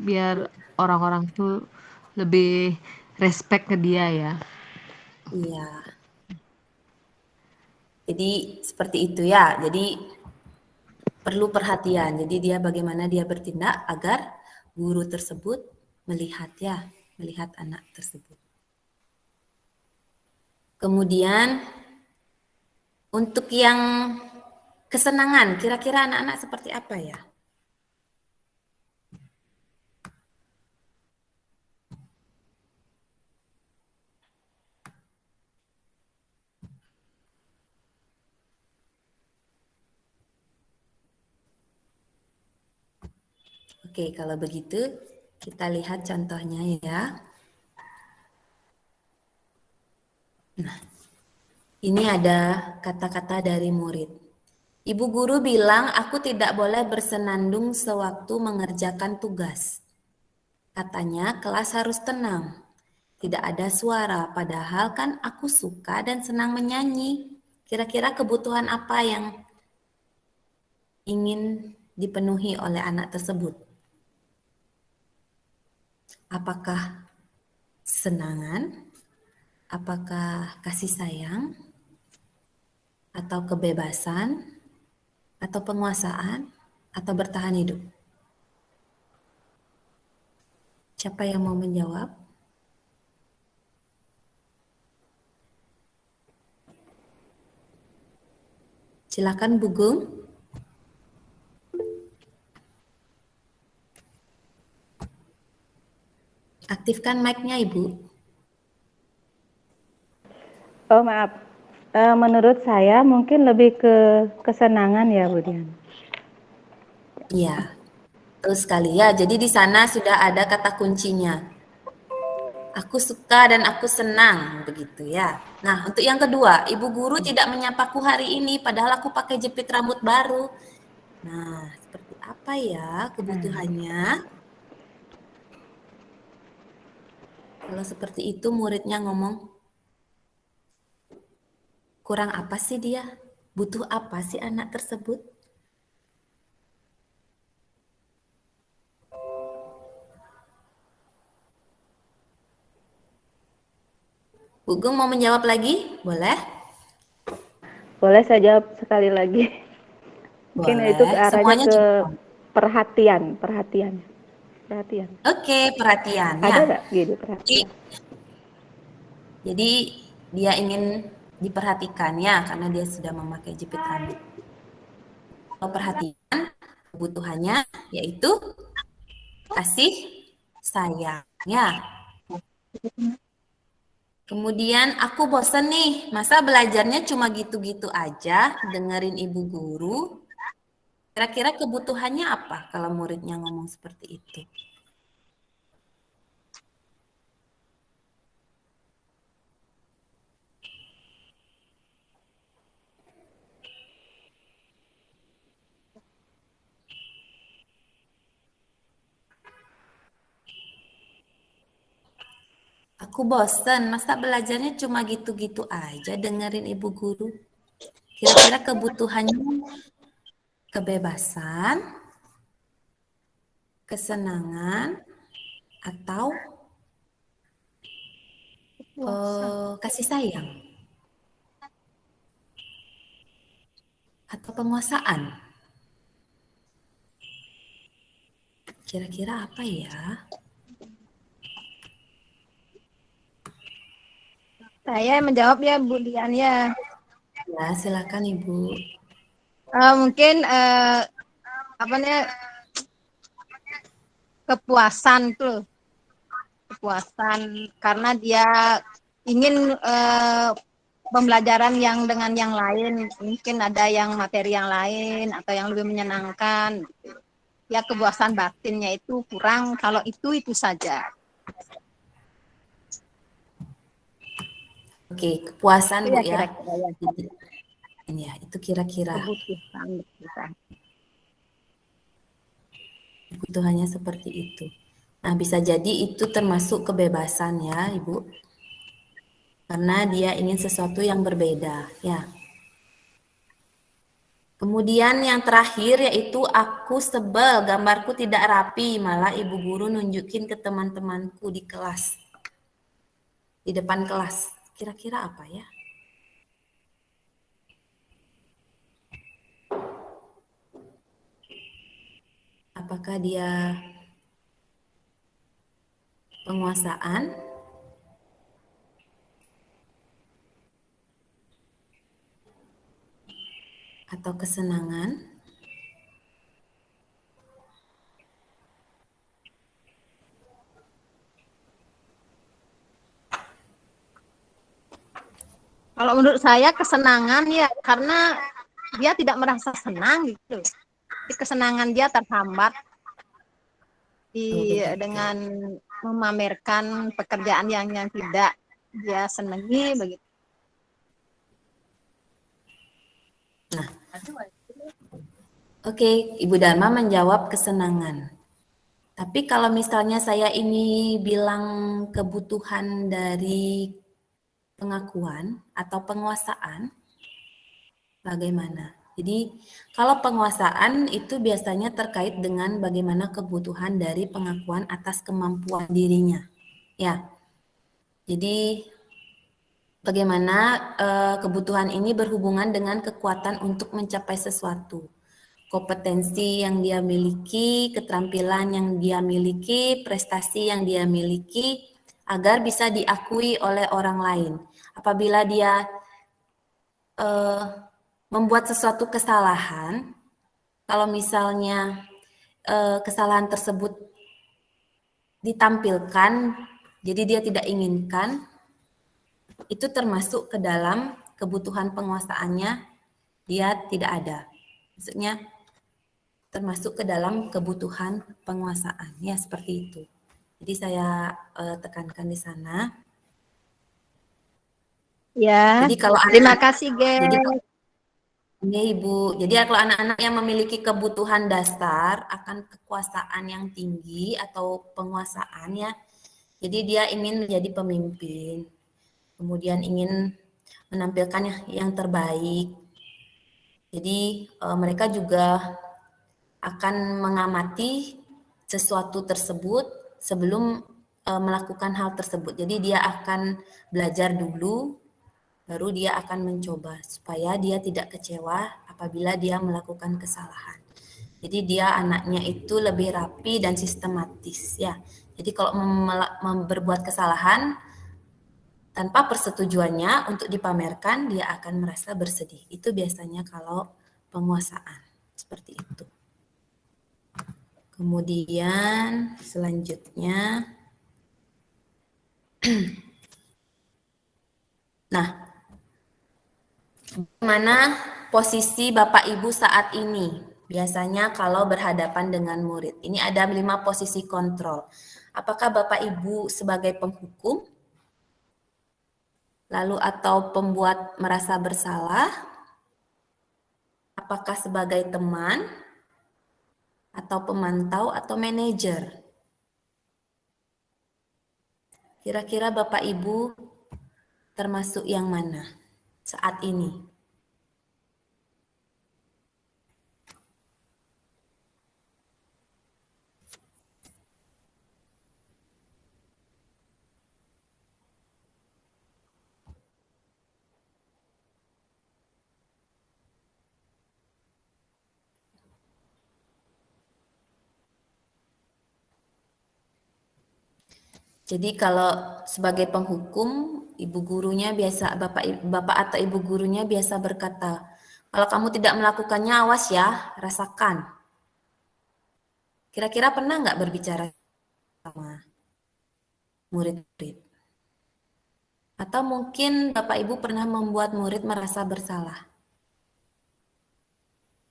biar orang-orang itu lebih respect ke dia ya. Iya. Jadi seperti itu ya. Jadi perlu perhatian. Jadi bagaimana dia bertindak agar guru tersebut melihat anak tersebut. Kemudian untuk yang kesenangan, kira-kira anak-anak seperti apa ya? Oke, kalau begitu kita lihat contohnya ya. Nah, ini ada kata-kata dari murid. Ibu guru bilang aku tidak boleh bersenandung sewaktu mengerjakan tugas. Katanya kelas harus tenang, tidak ada suara, padahal kan aku suka dan senang menyanyi. Kira-kira kebutuhan apa yang ingin dipenuhi oleh anak tersebut? Apakah senangan? Apakah kasih sayang? Atau kebebasan? Atau penguasaan? Atau bertahan hidup? Siapa yang mau menjawab? Silakan Bu Gung. Aktifkan mic-nya Ibu. Oh maaf, menurut saya mungkin lebih ke kesenangan ya Bu Dian. Iya, betul sekali ya. Jadi di sana sudah ada kata kuncinya. Aku suka dan aku senang, begitu ya. Nah, untuk yang kedua, Ibu guru tidak menyapaku hari ini, padahal aku pakai jepit rambut baru. Nah, seperti apa ya kebutuhannya? Kalau seperti itu muridnya ngomong, kurang apa sih dia? Butuh apa sih anak tersebut? Bu Gung mau menjawab lagi? Boleh? Boleh saya jawab sekali lagi? Mungkin Boleh. itu arahnya Semuanya ke juga. perhatian. Oke, perhatian ya. Ada nggak gitu perhatian? Jadi dia ingin diperhatikan ya, karena dia sudah memakai jepit rambut. Kalau perhatian, kebutuhannya yaitu kasih sayang ya. Kemudian aku bosen nih, masa belajarnya cuma gitu-gitu aja, dengerin ibu guru. Kira-kira kebutuhannya apa kalau muridnya ngomong seperti itu? Aku bosen, masa belajarnya cuma gitu-gitu aja dengerin ibu guru. Kira-kira kebutuhannya kebebasan, kesenangan, atau Puasa. kasih sayang, atau penguasaan. Kira-kira apa ya? Saya menjawab ya Bu Dian ya. Ya, silakan Ibu. Mungkin apa namanya, kepuasan tuh, kepuasan karena dia ingin pembelajaran yang dengan yang lain, mungkin ada yang materi yang lain atau yang lebih menyenangkan. Ya kepuasan batinnya itu kurang, kalau itu saja. Oke, kepuasan Itu Bu ya ya. kira-kira ya, Ya, itu kira-kira kebutuhan. kebutuhannya seperti itu. Nah, bisa jadi itu termasuk kebebasan ya, Ibu. Karena dia ingin sesuatu yang berbeda, ya. Kemudian yang terakhir yaitu aku sebel, gambarku tidak rapi, malah ibu guru nunjukin ke teman-temanku di kelas, di depan kelas. Kira-kira apa ya? Apakah dia penguasaan atau kesenangan? Kalau menurut saya kesenangan ya, karena dia tidak merasa senang gitu. Jadi kesenangan dia terhambat Oh, begitu. dengan memamerkan pekerjaan yang tidak dia senangi begitu. Oke, Ibu Dharma menjawab kesenangan. Tapi kalau misalnya saya ini bilang kebutuhan dari pengakuan atau penguasaan, bagaimana? Jadi kalau penguasaan itu biasanya terkait dengan bagaimana kebutuhan dari pengakuan atas kemampuan dirinya. Ya, jadi bagaimana kebutuhan ini berhubungan dengan kekuatan untuk mencapai sesuatu. Kompetensi yang dia miliki, keterampilan yang dia miliki, prestasi yang dia miliki, agar bisa diakui oleh orang lain. Apabila dia membuat sesuatu kesalahan, kalau misalnya kesalahan tersebut ditampilkan, jadi dia tidak inginkan, itu termasuk ke dalam kebutuhan penguasaannya, dia tidak ada. Maksudnya termasuk ke dalam kebutuhan penguasaan, ya seperti itu. Jadi saya tekankan di sana. Ya, Jadi kalau terima anak, kasih, jadi Gen. ya Ibu, jadi kalau anak-anak yang memiliki kebutuhan dasar akan kekuasaan yang tinggi atau penguasaan ya, jadi dia ingin menjadi pemimpin, kemudian ingin menampilkan yang terbaik. Jadi mereka juga akan mengamati sesuatu tersebut sebelum melakukan hal tersebut. Jadi dia akan belajar dulu, baru dia akan mencoba supaya dia tidak kecewa apabila dia melakukan kesalahan. Jadi dia anaknya itu lebih rapi dan sistematis ya. Jadi kalau berbuat kesalahan tanpa persetujuannya untuk dipamerkan, dia akan merasa bersedih. Itu biasanya kalau penguasaan seperti itu. Kemudian selanjutnya Nah, mana posisi Bapak Ibu saat ini? Biasanya kalau berhadapan dengan murid. Ini ada 5 posisi kontrol. Apakah Bapak Ibu sebagai penghukum? Lalu atau pembuat merasa bersalah? Apakah sebagai teman? Atau pemantau atau manajer? Kira-kira Bapak Ibu termasuk yang mana saat ini? Jadi kalau sebagai penghukum, ibu gurunya biasa, bapak atau ibu gurunya biasa berkata, kalau kamu tidak melakukannya, awas ya, rasakan. Kira-kira pernah nggak berbicara sama murid-murid? Atau mungkin Bapak Ibu pernah membuat murid merasa bersalah.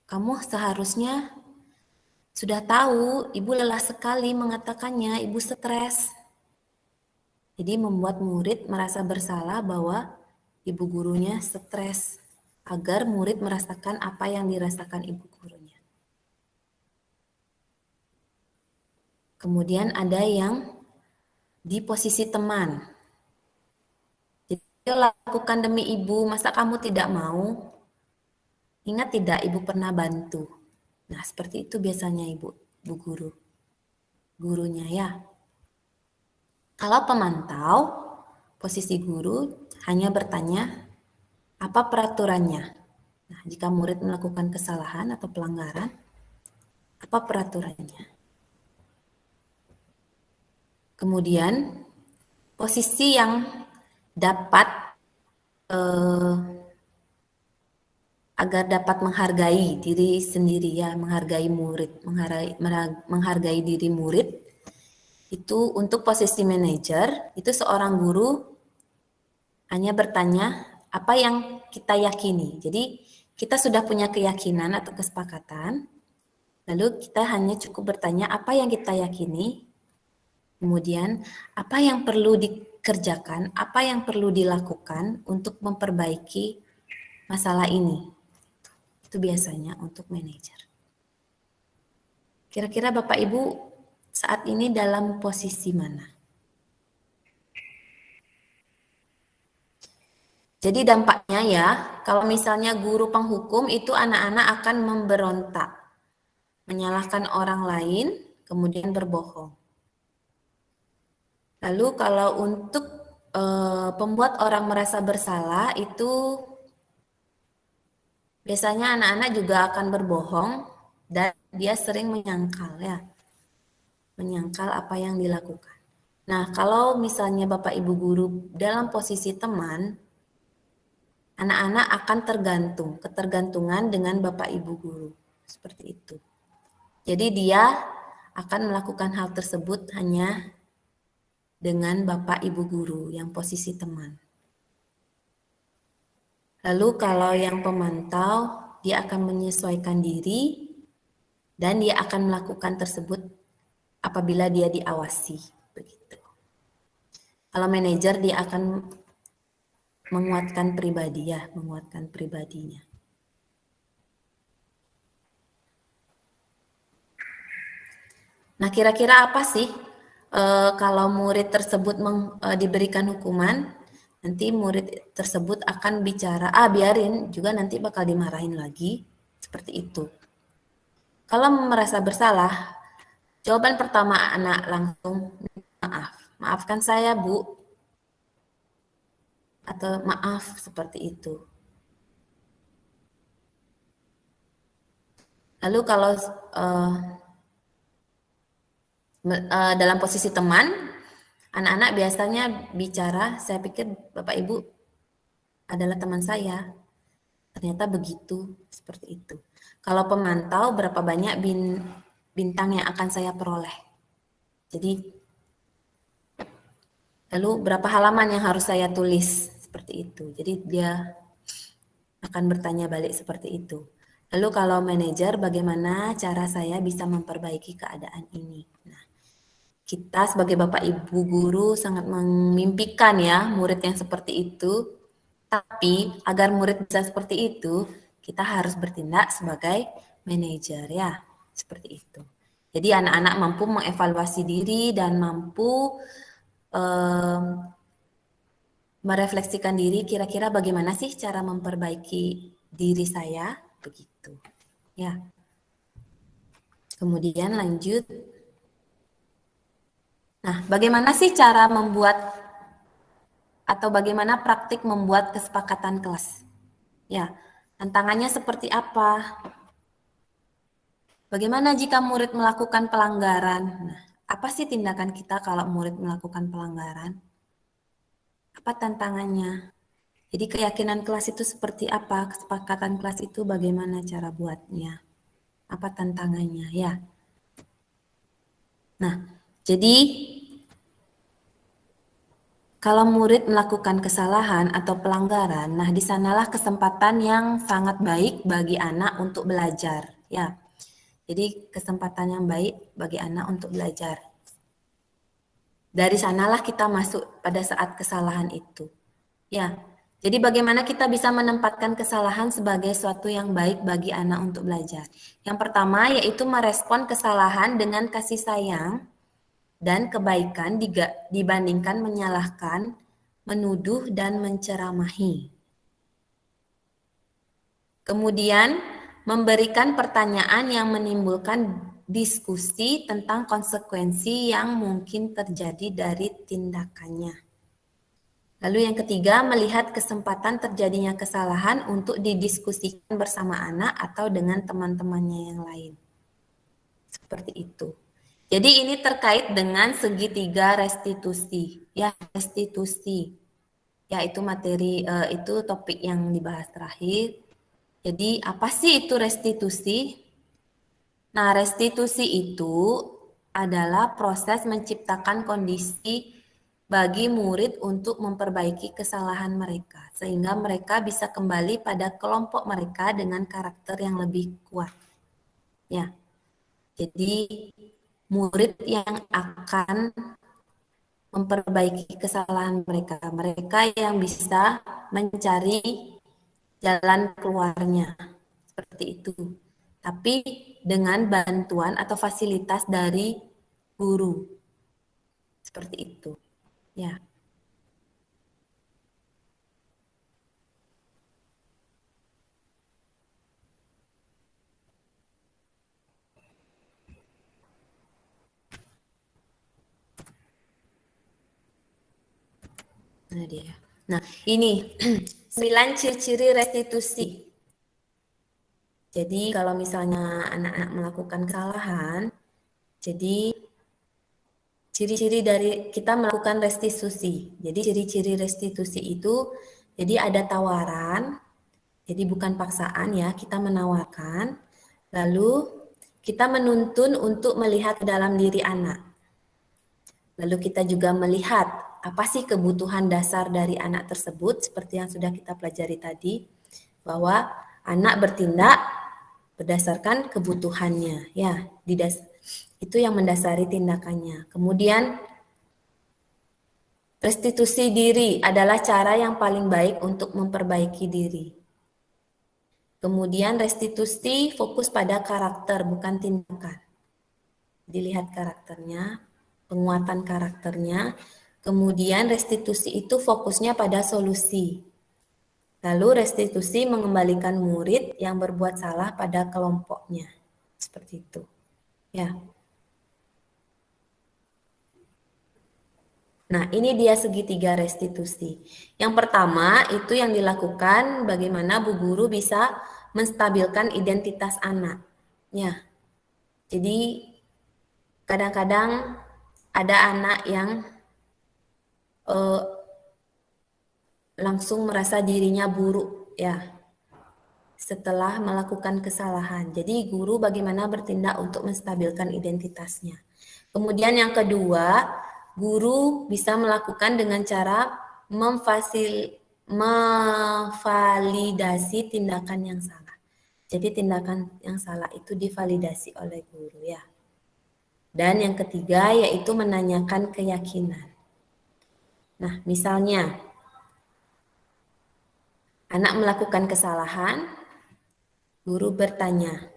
Kamu seharusnya sudah tahu, ibu lelah sekali mengatakannya, ibu stres. Jadi membuat murid merasa bersalah bahwa ibu gurunya stres, agar murid merasakan apa yang dirasakan ibu gurunya. Kemudian ada yang di posisi teman. Jadi lakukan demi ibu, masa kamu tidak mau? Ingat tidak ibu pernah bantu? Nah seperti itu biasanya ibu guru, gurunya ya. Kalau pemantau, posisi guru hanya bertanya, apa peraturannya? Nah, jika murid melakukan kesalahan atau pelanggaran, apa peraturannya? Kemudian, posisi yang dapat agar dapat menghargai diri sendiri ya, menghargai murid, menghargai diri murid. Itu untuk posisi manajer, itu seorang guru hanya bertanya apa yang kita yakini. Jadi kita sudah punya keyakinan atau kesepakatan, lalu kita hanya cukup bertanya apa yang kita yakini, kemudian apa yang perlu dikerjakan, apa yang perlu dilakukan untuk memperbaiki masalah ini. Itu biasanya untuk manajer. Kira-kira Bapak Ibu saat ini dalam posisi mana? Jadi dampaknya ya, kalau misalnya guru penghukum itu anak-anak akan memberontak, menyalahkan orang lain, kemudian berbohong. Lalu kalau untuk pembuat orang merasa bersalah itu biasanya anak-anak juga akan berbohong dan dia sering menyangkal ya. Menyangkal apa yang dilakukan. Nah, kalau misalnya Bapak Ibu guru dalam posisi teman, anak-anak akan ketergantungan dengan Bapak Ibu guru. Seperti itu. Jadi dia akan melakukan hal tersebut hanya dengan Bapak Ibu guru yang posisi teman. Lalu kalau yang pemantau, dia akan menyesuaikan diri dan dia akan melakukan tersebut apabila dia diawasi, begitu. Kalau manajer dia akan menguatkan pribadi ya, menguatkan pribadinya. Nah, kira-kira apa sih kalau murid tersebut diberikan hukuman, nanti murid tersebut akan bicara, biarin, juga nanti bakal dimarahin lagi, seperti itu. Kalau merasa bersalah, jawaban pertama anak langsung, maafkan saya Bu, atau maaf seperti itu. Lalu kalau dalam posisi teman, anak-anak biasanya bicara, saya pikir Bapak Ibu adalah teman saya, ternyata begitu, seperti itu. Kalau pemantau, berapa banyak bintang yang akan saya peroleh. Jadi Lalu berapa halaman yang harus saya tulis seperti itu. Jadi dia akan bertanya balik seperti itu. Lalu kalau manajer, bagaimana cara saya bisa memperbaiki keadaan ini? Nah, kita sebagai Bapak Ibu guru sangat memimpikan ya murid yang seperti itu. Tapi agar murid bisa seperti itu, kita harus bertindak sebagai manajer ya, seperti itu. Jadi anak-anak mampu mengevaluasi diri dan mampu merefleksikan diri kira-kira bagaimana sih cara memperbaiki diri saya, begitu. Ya. Kemudian lanjut. Nah, bagaimana sih cara membuat atau bagaimana praktik membuat kesepakatan kelas? Ya, tantangannya seperti apa? Bagaimana jika murid melakukan pelanggaran? Nah, apa sih tindakan kita kalau murid melakukan pelanggaran? Apa tantangannya? Jadi keyakinan kelas itu seperti apa? Kesepakatan kelas itu bagaimana cara buatnya? Apa tantangannya? Ya. Nah, jadi kalau murid melakukan kesalahan atau pelanggaran, nah di sanalah kesempatan yang sangat baik bagi anak untuk belajar. Ya, jadi kesempatan yang baik bagi anak untuk belajar. Dari sanalah kita masuk pada saat kesalahan itu. Ya, jadi bagaimana kita bisa menempatkan kesalahan sebagai suatu yang baik bagi anak untuk belajar. Yang pertama yaitu merespon kesalahan dengan kasih sayang dan kebaikan dibandingkan menyalahkan, menuduh, dan menceramahi. Kemudian memberikan pertanyaan yang menimbulkan diskusi tentang konsekuensi yang mungkin terjadi dari tindakannya. Lalu yang ketiga, melihat kesempatan terjadinya kesalahan untuk didiskusikan bersama anak atau dengan teman-temannya yang lain. Seperti itu. Jadi ini terkait dengan segitiga restitusi. Ya, restitusi. Yaitu materi, itu topik yang dibahas terakhir. Jadi apa sih itu restitusi? Nah, restitusi itu adalah proses menciptakan kondisi bagi murid untuk memperbaiki kesalahan mereka, sehingga mereka bisa kembali pada kelompok mereka dengan karakter yang lebih kuat. Ya, jadi murid yang akan memperbaiki kesalahan mereka, mereka yang bisa mencari jalan keluarnya, seperti itu. Tapi dengan bantuan atau fasilitas dari guru, seperti itu. Ya. Nah dia. Nah ini 9 ciri-ciri restitusi. Jadi kalau misalnya anak-anak melakukan kesalahan, jadi ciri-ciri dari kita melakukan restitusi. Jadi ciri-ciri restitusi itu, jadi ada tawaran, jadi bukan paksaan ya, kita menawarkan. Lalu kita menuntun untuk melihat ke dalam diri anak. Lalu kita juga melihat apa sih kebutuhan dasar dari anak tersebut, seperti yang sudah kita pelajari tadi, bahwa anak bertindak berdasarkan kebutuhannya, ya, itu yang mendasari tindakannya. Kemudian restitusi diri adalah cara yang paling baik untuk memperbaiki diri. Kemudian restitusi fokus pada karakter, bukan tindakan. Dilihat karakternya, penguatan karakternya. Kemudian restitusi itu fokusnya pada solusi. Lalu restitusi mengembalikan murid yang berbuat salah pada kelompoknya. Seperti itu. Ya. Nah, ini dia segitiga restitusi. Yang pertama, itu yang dilakukan bagaimana Bu Guru bisa menstabilkan identitas anak. Ya. Jadi, kadang-kadang ada anak yang langsung merasa dirinya buruk, ya, setelah melakukan kesalahan. Jadi, guru bagaimana bertindak untuk menstabilkan identitasnya. Kemudian yang kedua, guru bisa melakukan dengan cara memvalidasi tindakan yang salah. Jadi tindakan yang salah itu divalidasi oleh guru ya. Dan yang ketiga yaitu menanyakan keyakinan. Nah, misalnya anak melakukan kesalahan, guru bertanya,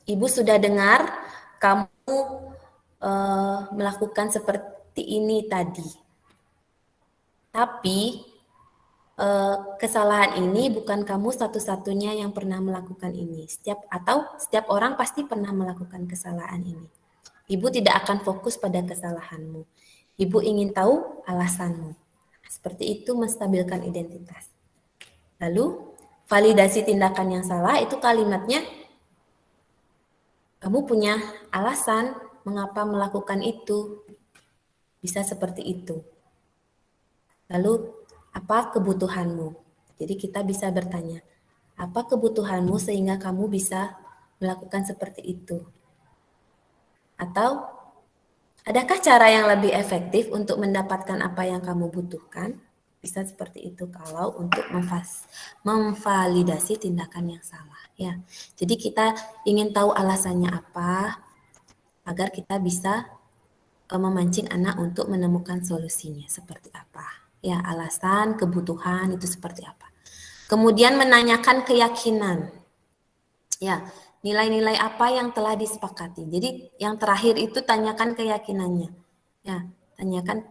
Ibu sudah dengar kamu melakukan seperti ini tadi. Tapi kesalahan ini bukan kamu satu-satunya yang pernah melakukan ini. Setiap orang pasti pernah melakukan kesalahan ini. Ibu tidak akan fokus pada kesalahanmu. Ibu ingin tahu alasanmu. Seperti itu menstabilkan identitas. Lalu validasi tindakan yang salah itu kalimatnya, kamu punya alasan mengapa melakukan itu. Bisa seperti itu. Lalu, apa kebutuhanmu? Jadi kita bisa bertanya, apa kebutuhanmu sehingga kamu bisa melakukan seperti itu? Atau, adakah cara yang lebih efektif untuk mendapatkan apa yang kamu butuhkan? Bisa seperti itu kalau untuk memvalidasi tindakan yang salah. Ya, jadi kita ingin tahu alasannya apa, agar kita bisa memancing anak untuk menemukan solusinya seperti apa. Ya, alasan, kebutuhan itu seperti apa. Kemudian menanyakan keyakinan. Ya, nilai-nilai apa yang telah disepakati. Jadi yang terakhir itu tanyakan keyakinannya. Ya, tanyakan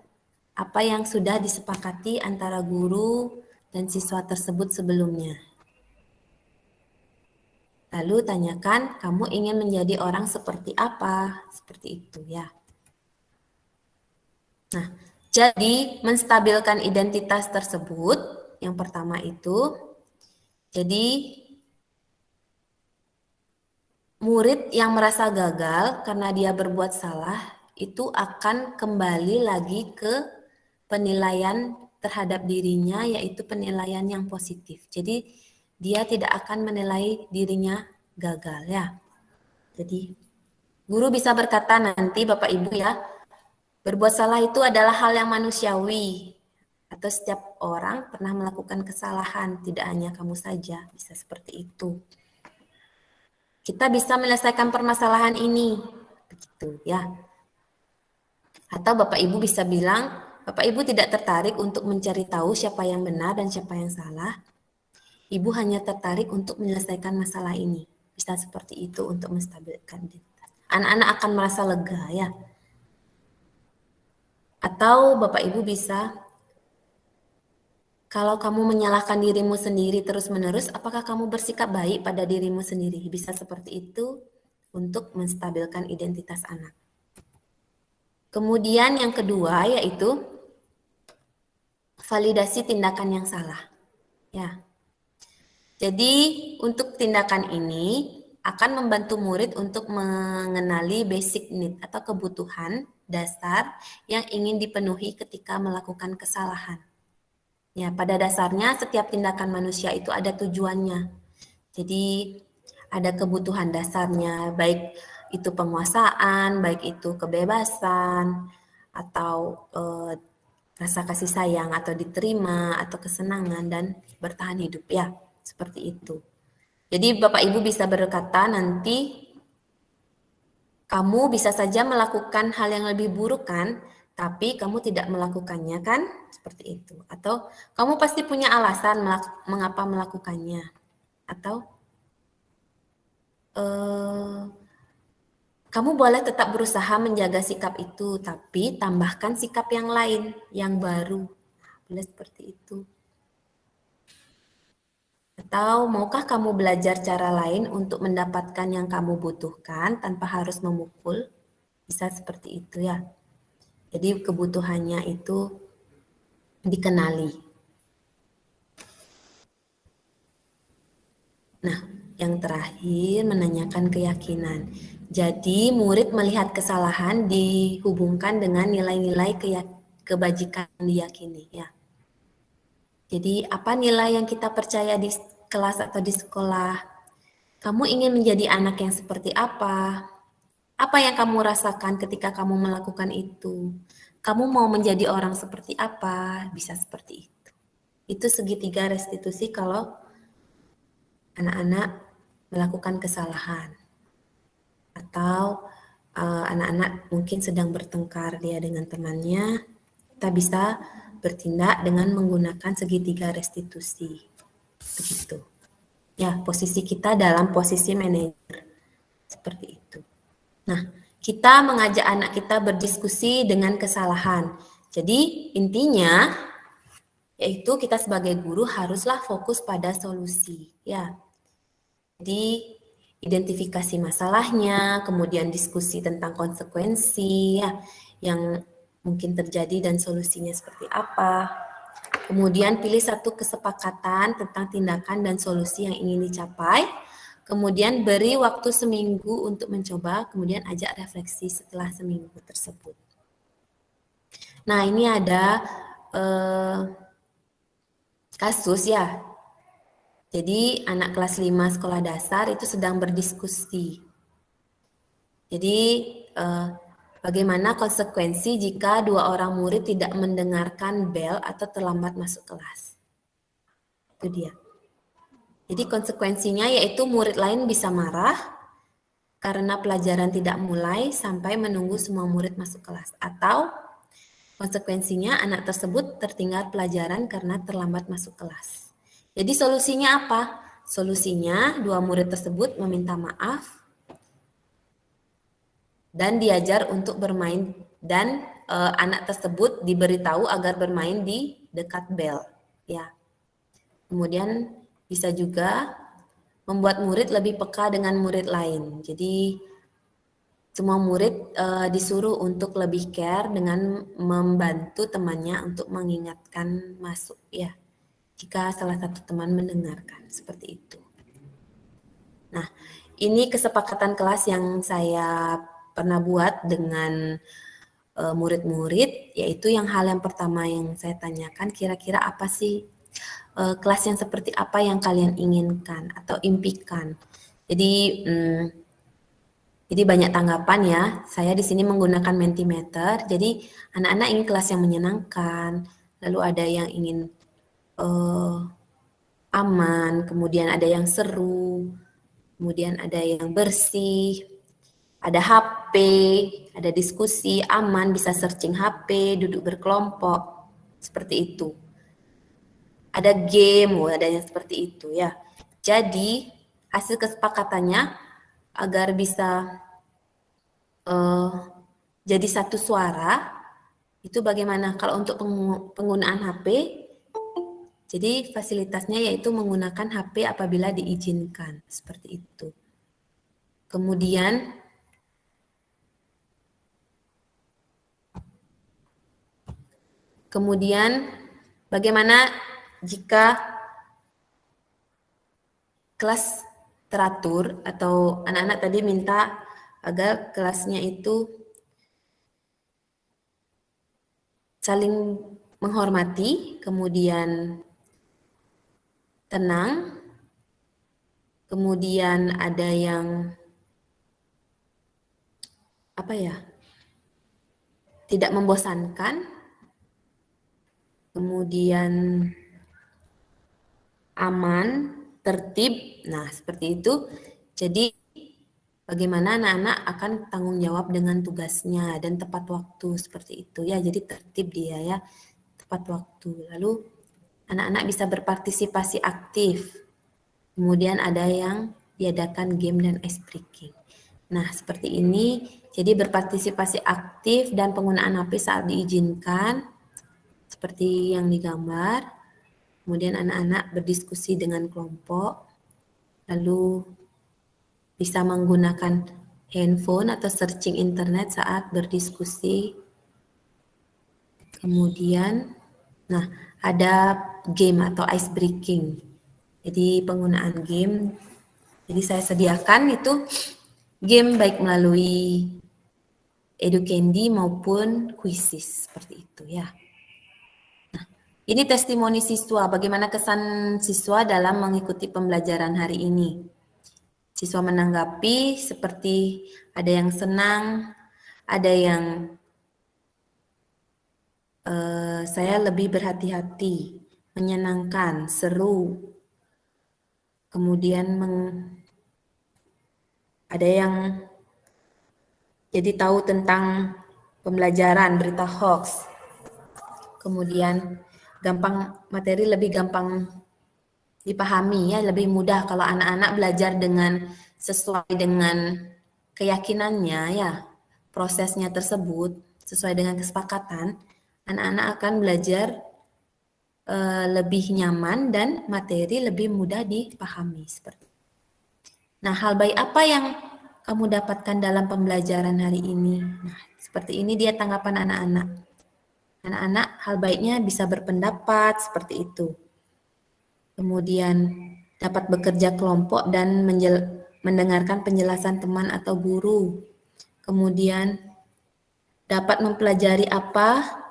apa yang sudah disepakati antara guru dan siswa tersebut sebelumnya. Lalu tanyakan, kamu ingin menjadi orang seperti apa? Seperti itu ya. Nah, jadi menstabilkan identitas tersebut, yang pertama itu, jadi murid yang merasa gagal karena dia berbuat salah, itu akan kembali lagi ke penilaian terhadap dirinya, yaitu penilaian yang positif. Jadi dia tidak akan menilai dirinya gagal ya. Jadi guru bisa berkata nanti Bapak Ibu ya, berbuat salah itu adalah hal yang manusiawi. Atau setiap orang pernah melakukan kesalahan, tidak hanya kamu saja, bisa seperti itu. Kita bisa menyelesaikan permasalahan ini, begitu ya. Atau Bapak Ibu bisa bilang, Bapak Ibu tidak tertarik untuk mencari tahu siapa yang benar dan siapa yang salah. Ibu hanya tertarik untuk menyelesaikan masalah ini. Bisa seperti itu untuk menstabilkan identitas. Anak-anak akan merasa lega ya. Atau Bapak Ibu bisa, kalau kamu menyalahkan dirimu sendiri terus-menerus, apakah kamu bersikap baik pada dirimu sendiri? Bisa seperti itu untuk menstabilkan identitas anak. Kemudian yang kedua yaitu validasi tindakan yang salah. Ya. Jadi untuk tindakan ini akan membantu murid untuk mengenali basic need atau kebutuhan dasar yang ingin dipenuhi ketika melakukan kesalahan. Ya, pada dasarnya setiap tindakan manusia itu ada tujuannya. Jadi ada kebutuhan dasarnya, baik itu penguasaan, baik itu kebebasan, atau rasa kasih sayang, atau diterima, atau kesenangan, dan bertahan hidup ya, seperti itu. Jadi Bapak Ibu bisa berkata nanti, kamu bisa saja melakukan hal yang lebih buruk kan, tapi kamu tidak melakukannya kan, seperti itu. Atau kamu pasti punya alasan mengapa melakukannya. Atau kamu boleh tetap berusaha menjaga sikap itu, tapi tambahkan sikap yang lain, yang baru. Boleh seperti itu. Atau maukah kamu belajar cara lain untuk mendapatkan yang kamu butuhkan tanpa harus memukul? Bisa seperti itu ya. Jadi kebutuhannya itu dikenali. Nah, yang terakhir menanyakan keyakinan. Jadi murid melihat kesalahan dihubungkan dengan nilai-nilai kebajikan diyakini ya. Jadi apa nilai yang kita percaya di kelas atau di sekolah? Kamu ingin menjadi anak yang seperti apa? Apa yang kamu rasakan ketika kamu melakukan itu? Kamu mau menjadi orang seperti apa? Bisa seperti itu. Itu segitiga restitusi kalau anak-anak melakukan kesalahan. Atau anak-anak mungkin sedang bertengkar dia dengan temannya, kita bisa bertindak dengan menggunakan segitiga restitusi. Begitu. Ya, posisi kita dalam posisi manajer. Seperti itu. Nah, kita mengajak anak kita berdiskusi dengan kesalahan. Jadi, intinya yaitu kita sebagai guru haruslah fokus pada solusi, ya. Jadi, identifikasi masalahnya, kemudian diskusi tentang konsekuensi, ya, yang mungkin terjadi dan solusinya seperti apa. Kemudian pilih satu kesepakatan tentang tindakan dan solusi yang ingin dicapai. Kemudian beri waktu seminggu untuk mencoba, kemudian ajak refleksi setelah seminggu tersebut. Nah, ini ada kasus ya. Jadi anak kelas 5 sekolah dasar itu sedang berdiskusi. Jadi bagaimana konsekuensi jika 2 orang murid tidak mendengarkan bel atau terlambat masuk kelas? Itu dia. Jadi konsekuensinya yaitu murid lain bisa marah karena pelajaran tidak mulai sampai menunggu semua murid masuk kelas. Atau konsekuensinya anak tersebut tertinggal pelajaran karena terlambat masuk kelas. Jadi solusinya apa? Solusinya 2 murid tersebut meminta maaf dan diajar untuk bermain dan anak tersebut diberitahu agar bermain di dekat bel. Ya. Kemudian bisa juga membuat murid lebih peka dengan murid lain. Jadi semua murid disuruh untuk lebih care dengan membantu temannya untuk mengingatkan masuk ya. Jika salah satu teman mendengarkan seperti itu. Nah, ini kesepakatan kelas yang saya pernah buat dengan murid-murid, yaitu hal yang pertama yang saya tanyakan, kira-kira apa sih kelas yang seperti apa yang kalian inginkan atau impikan. Jadi banyak tanggapan ya. Saya di sini menggunakan Mentimeter. Jadi anak-anak ingin kelas yang menyenangkan, lalu ada yang ingin aman, kemudian ada yang seru, kemudian ada yang bersih, ada HP, ada diskusi, aman, bisa searching HP, duduk berkelompok, seperti itu. Ada game, ada yang seperti itu ya. Jadi hasil kesepakatannya agar bisa jadi satu suara, itu bagaimana? Kalau untuk penggunaan HP, jadi fasilitasnya yaitu menggunakan HP apabila diizinkan, seperti itu. Kemudian bagaimana jika kelas teratur atau anak-anak tadi minta agar kelasnya itu saling menghormati, kemudian tenang, kemudian ada yang tidak membosankan, kemudian aman, tertib. Nah, seperti itu. Jadi bagaimana anak-anak akan tanggung jawab dengan tugasnya dan tepat waktu seperti itu ya. Jadi tertib dia ya, tepat waktu. Lalu anak-anak bisa berpartisipasi aktif. Kemudian ada yang diadakan game dan ice breaking. Nah, seperti ini. Jadi berpartisipasi aktif dan penggunaan HP saat diizinkan. Seperti yang digambar. Kemudian anak-anak berdiskusi dengan kelompok. Lalu bisa menggunakan handphone atau searching internet saat berdiskusi. Kemudian, ada game atau ice breaking. Jadi penggunaan game. Jadi saya sediakan itu game baik melalui EduCandy maupun Quizzes seperti itu ya. Nah, ini testimoni siswa. Bagaimana kesan siswa dalam mengikuti pembelajaran hari ini? Siswa menanggapi seperti ada yang senang, ada yang saya lebih berhati-hati, menyenangkan, seru. Kemudian ada yang jadi tahu tentang pembelajaran, berita hoax. Kemudian materi lebih gampang dipahami ya, lebih mudah kalau anak-anak belajar dengan sesuai dengan keyakinannya ya, prosesnya tersebut sesuai dengan kesepakatan, anak-anak akan belajar lebih nyaman dan materi lebih mudah dipahami seperti. Nah, hal baik apa yang kamu dapatkan dalam pembelajaran hari ini? Nah, seperti ini dia tanggapan anak-anak. Anak-anak hal baiknya bisa berpendapat seperti itu. Kemudian dapat bekerja kelompok dan mendengarkan penjelasan teman atau guru. Kemudian dapat mempelajari apa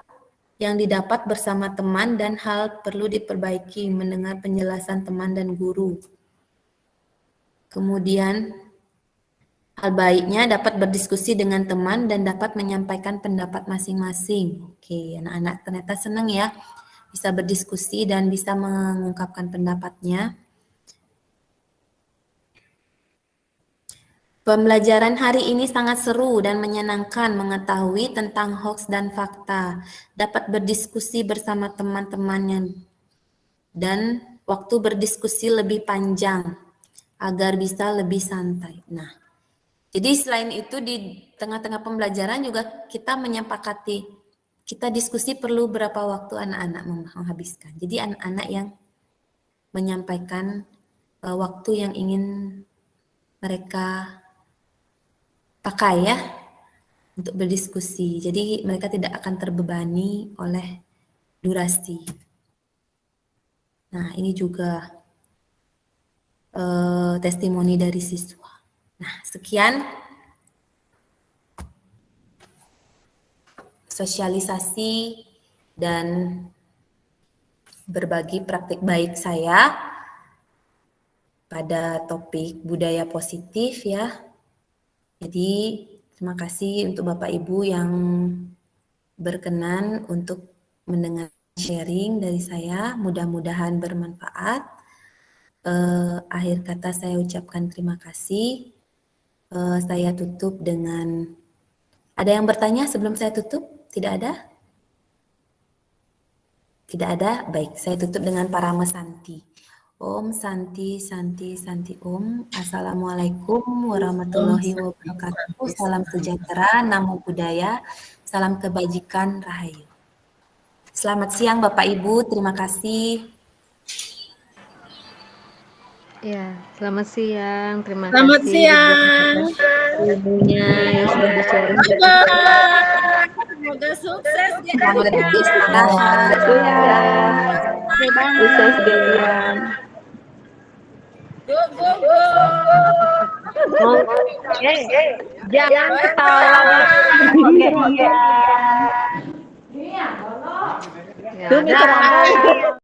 yang didapat bersama teman dan hal perlu diperbaiki, mendengar penjelasan teman dan guru. Kemudian hal baiknya dapat berdiskusi dengan teman dan dapat menyampaikan pendapat masing-masing. Oke, anak-anak ternyata senang ya bisa berdiskusi dan bisa mengungkapkan pendapatnya. Pembelajaran hari ini sangat seru dan menyenangkan mengetahui tentang hoax dan fakta. Dapat berdiskusi bersama teman-temannya dan waktu berdiskusi lebih panjang agar bisa lebih santai. Nah, jadi selain itu di tengah-tengah pembelajaran juga kita menyepakati kita diskusi perlu berapa waktu anak-anak menghabiskan. Jadi anak-anak yang menyampaikan waktu yang ingin mereka pakai ya untuk berdiskusi. Jadi mereka tidak akan terbebani oleh durasi. Nah, ini juga testimoni dari siswa. Nah, sekian sosialisasi dan berbagi praktik baik saya pada topik budaya positif ya. Jadi terima kasih untuk Bapak Ibu yang berkenan untuk mendengar sharing dari saya. Mudah-mudahan bermanfaat. Akhir kata saya ucapkan terima kasih. Saya tutup dengan, ada yang bertanya sebelum saya tutup? Tidak ada? Tidak ada? Baik, saya tutup dengan Parama Santi. Om Santi, Santi, Santi Om. Assalamualaikum warahmatullahi wabarakatuh. Salam sejahtera, namo buddhaya, salam kebajikan, rahayu. Selamat siang Bapak Ibu, terima kasih. Ya, selamat siang. Terima Selamat kasih siang. buat ibunya yang sudah di-sharing. Semoga sukses di Selamat akhirnya. beristirahat. Sukses Gelian. Go, go, go. Jangan ketawa. Tuh, Mitra.